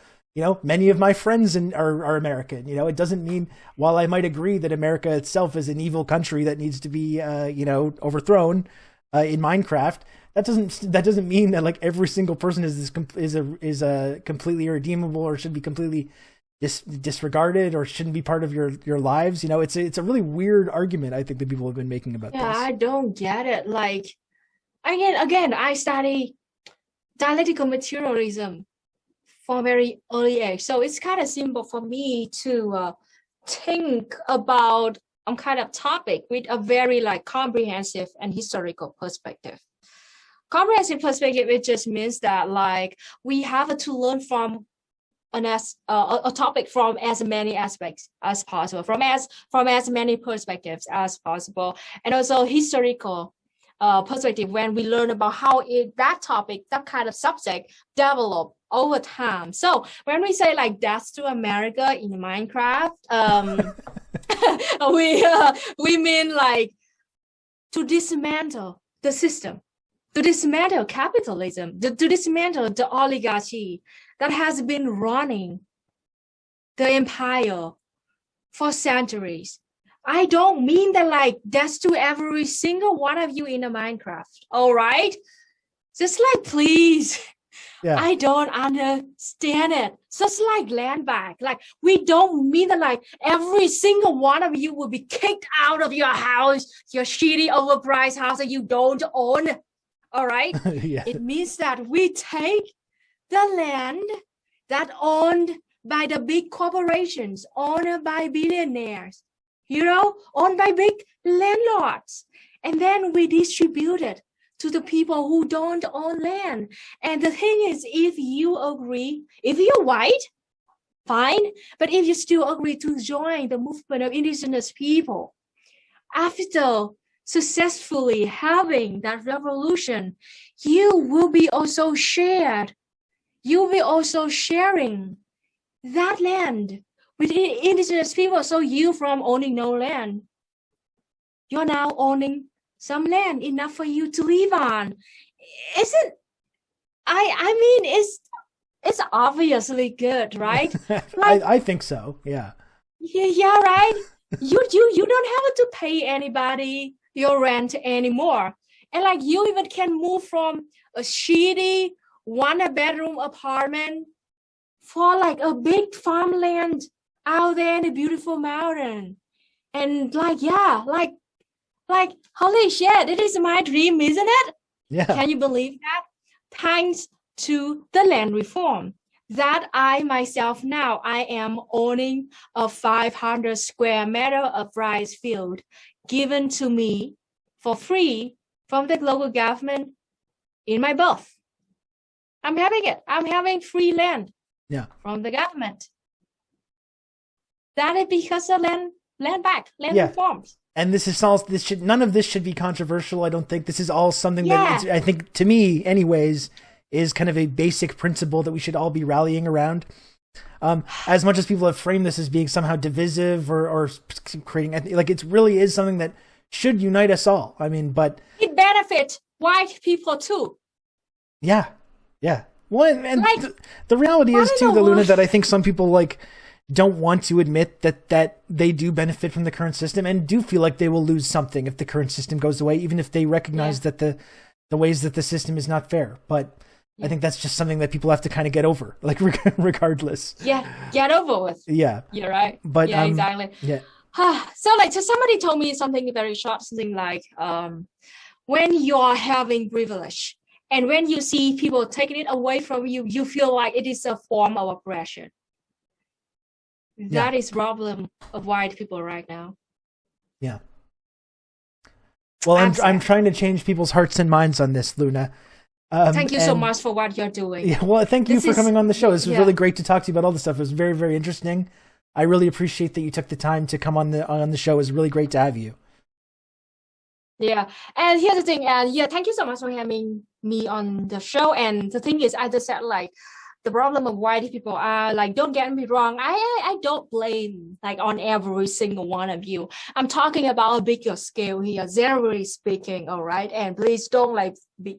Many of my friends are American. It doesn't mean, while I might agree that America itself is an evil country that needs to be, overthrown in Minecraft, that doesn't mean that like every single person is completely irredeemable or should be completely disregarded or shouldn't be part of your lives. It's a really weird argument I think that people have been making about this. Yeah, I don't get it. Like, again, I study dialectical materialism from a very early age. So it's kind of simple for me to think about some kind of topic with a very like comprehensive and historical perspective. Comprehensive perspective, it just means that like we have to learn from a topic from as many aspects as possible, from as many perspectives as possible, and also historical perspective when we learn about how that topic, that kind of subject developed over time. So when we say like death to America in Minecraft, we mean like to dismantle the system, to dismantle capitalism, to dismantle the oligarchy that has been running the empire for centuries. I don't mean that like death to every single one of you in a Minecraft. All right, just like please. Yeah. I don't understand it. Just like land back. Like we don't mean that like every single one of you will be kicked out of your house, your shitty overpriced house that you don't own. All right. Yeah. It means that we take the land that owned by the big corporations, owned by billionaires, owned by big landlords, and then we distribute it to the people who don't own land. And the thing is, if you agree, if you're white, fine. But if you still agree to join the movement of indigenous people, after successfully having that revolution, you will be also shared. You will be also sharing that land with indigenous people. So you, from owning no land, you're now owning some land enough for you to live on. Isn't I mean it's obviously good, right? Like, I think so. Yeah, right. You don't have to pay anybody your rent anymore, and like you even can move from a shitty one-bedroom apartment for like a big farmland out there in a beautiful mountain. And like, holy shit, it is my dream, isn't it? Yeah. Can you believe that? Thanks to the land reform that I myself now, I am owning a 500 square meter of rice field given to me for free from the local government in my birth. I'm having it. I'm having free land from the government. That is because of land reforms. And this is all. None of this should be controversial. I don't think this is all something that I think, to me, anyways, is kind of a basic principle that we should all be rallying around. As much as people have framed this as being somehow divisive or creating, like, it really is something that should unite us all. I mean, but it benefits white people too. Yeah. Well, and like, the reality is too, Luna, that I think some people don't want to admit that they do benefit from the current system and do feel like they will lose something if the current system goes away, even if they recognize that the ways that the system is not fair. But I think that's just something that people have to kind of get over, like, regardless. Yeah, get over with. Yeah. You're right. But exactly. Yeah. So somebody told me something very short, something like, when you're having privilege and when you see people taking it away from you, you feel like it is a form of oppression. That is problem of white people right now. Yeah. Well, I'm trying to change people's hearts and minds on this, Luna. Thank you so much for what you're doing. Yeah, well, thank you for coming on the show. This was really great to talk to you about all this stuff. It was very, very interesting. I really appreciate that you took the time to come on the show. It was really great to have you. Yeah, and here's the thing, and thank you so much for having me on the show. And the thing is, I just said, like, the problem of white people are, like, don't get me wrong, I don't blame, like, on every single one of you. I'm talking about a bigger scale here, generally speaking, all right? And please don't, like,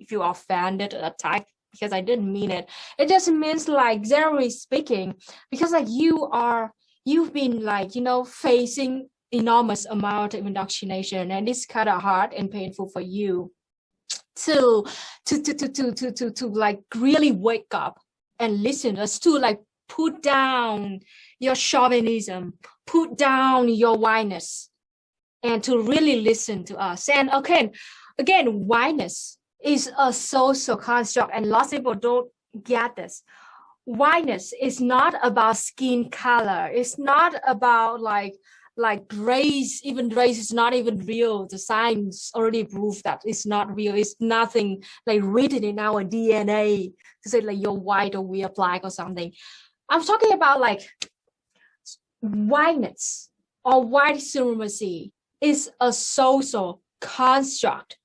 feel offended or attacked, because I didn't mean it. It just means, like, generally speaking, because, like, you've been, like, facing enormous amount of indoctrination, and it's kind of hard and painful for you to like really wake up and listen us, to like put down your chauvinism, put down your whiteness, and to really listen to us. And again, whiteness is a social construct, and lots of people don't get this. Whiteness is not about skin color. It's not about like race. Even race is not even real. The science already proved that it's not real. It's nothing like written in our DNA to say like you're white or we are black or something. I'm talking about like whiteness or white supremacy is a social construct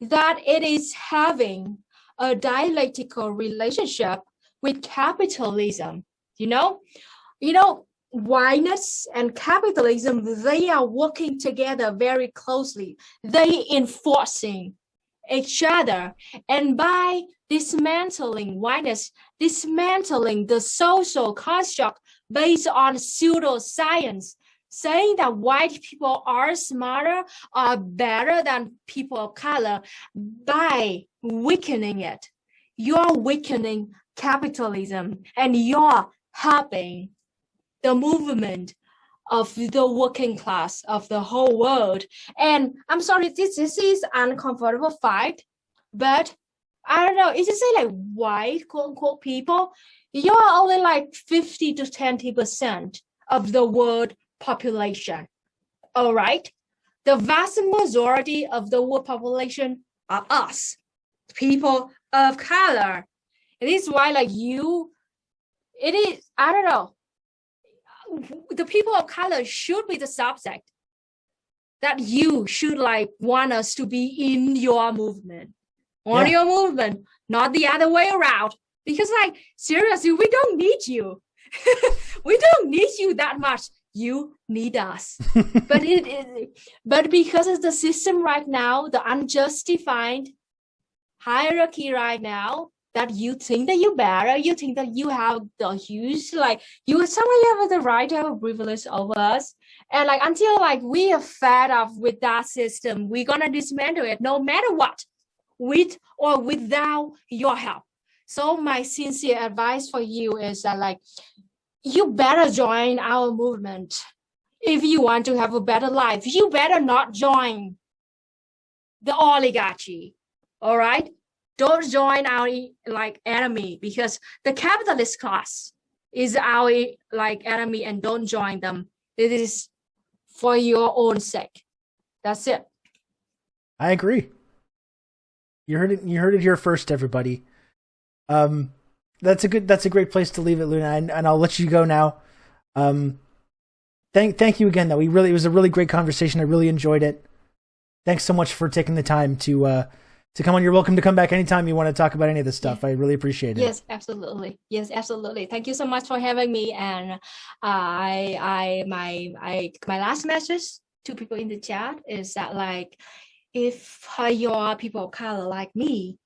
that it is having a dialectical relationship with capitalism. Whiteness and capitalism, they are working together very closely. They enforcing each other. And by dismantling whiteness, dismantling the social construct based on pseudoscience, saying that white people are smarter or better than people of color, by weakening it, you're weakening capitalism and you're helping the movement of the working class of the whole world. And I'm sorry, this is uncomfortable fact, but I don't know, it's just say like white quote unquote people, you're only like 50 to 20% of the world population. All right, the vast majority of the world population are us, people of color. It is why like I don't know, the people of color should be the subject that you should like want us to be in your movement, your movement, not the other way around. Because like seriously, we don't need you. We don't need you that much. You need us. But because of the system right now, the unjustified hierarchy right now, that you think that you're better, you think that you have the huge, like, you somehow have the right to have a privilege over us. And like, until like we are fed up with that system, we're gonna dismantle it no matter what, with or without your help. So my sincere advice for you is that like, you better join our movement. If you want to have a better life, you better not join the oligarchy. All right? Don't join our like enemy, because the capitalist class is our like enemy, and don't join them. It is for your own sake. That's it. I agree. You heard it. You heard it here first, everybody. That's a great place to leave it, Luna, and I'll let you go now. Thank you again, though. It was a really great conversation. I really enjoyed it. Thanks so much for taking the time to come on. You're welcome to come back anytime you want to talk about any of this stuff. I really appreciate it. Yes, absolutely. Yes, absolutely. Thank you so much for having me. And my last message to people in the chat is that, like, if you're people of color like me,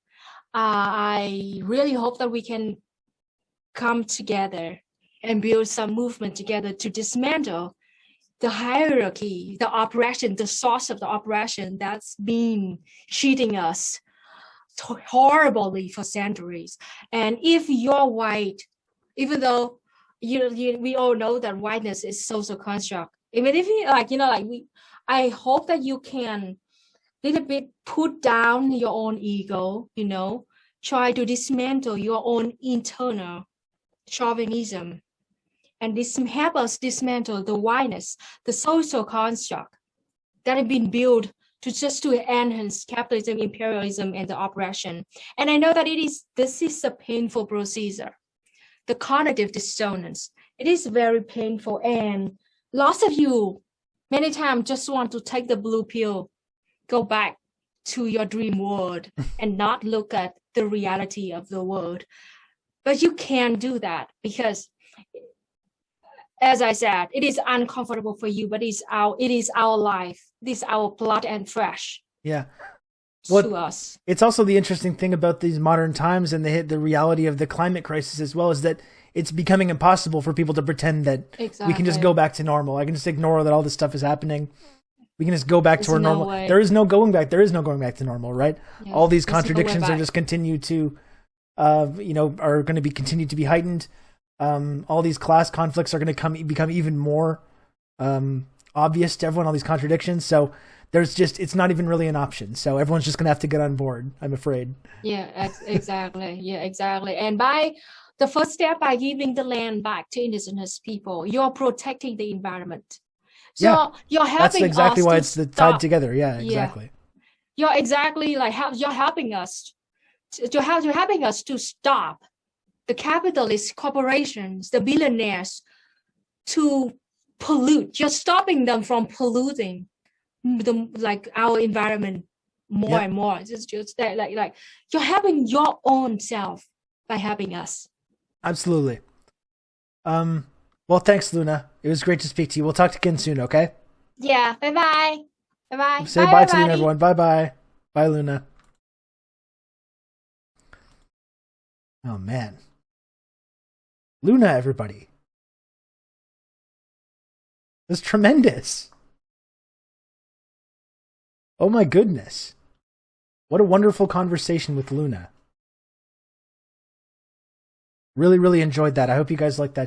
I really hope that we can come together and build some movement together to dismantle the hierarchy, the oppression, the source of the oppression that's been cheating us horribly for centuries. And if you're white, even though we all know that whiteness is social construct, even if you I hope that you can little bit put down your own ego, try to dismantle your own internal chauvinism, and help us dismantle the whiteness, the social construct that have been built to enhance capitalism, imperialism, and the oppression. And I know that this is a painful procedure. The cognitive dissonance, it is very painful, and lots of you many times just want to take the blue pill, go back to your dream world and not look at the reality of the world. But you can't do that because, as I said, it is uncomfortable for you, but it is our life. This is our blood and flesh. Yeah. To us. It's also the interesting thing about these modern times and the reality of the climate crisis as well, is that it's becoming impossible for people to pretend that we can just go back to normal. I can just ignore that all this stuff is happening. We can just go back to our normal. There is no going back. There is no going back to normal, right? Yeah, all these contradictions are just continue to, are going to be continue to be heightened. All these class conflicts are going to become even more obvious to everyone. All these contradictions. So it's not even really an option. So everyone's just going to have to get on board, I'm afraid. Yeah, exactly. Yeah, exactly. And the first step, by giving the land back to indigenous people, you're protecting the environment. So you're helping us. That's exactly why it's tied together. Yeah, exactly. You're exactly you're helping us. You're helping us to stop the capitalist corporations, the billionaires, to pollute. You're stopping them from polluting our environment more and more. Just that, you're helping your own self by helping us. Absolutely. Well, thanks, Luna. It was great to speak to you. We'll talk again soon, okay? Yeah. Bye-bye. Bye-bye. Say bye to Luna, everyone. Bye-bye. Bye, Luna. Oh, man. Luna, everybody. It was tremendous. Oh, my goodness. What a wonderful conversation with Luna. Really, really enjoyed that. I hope you guys liked that.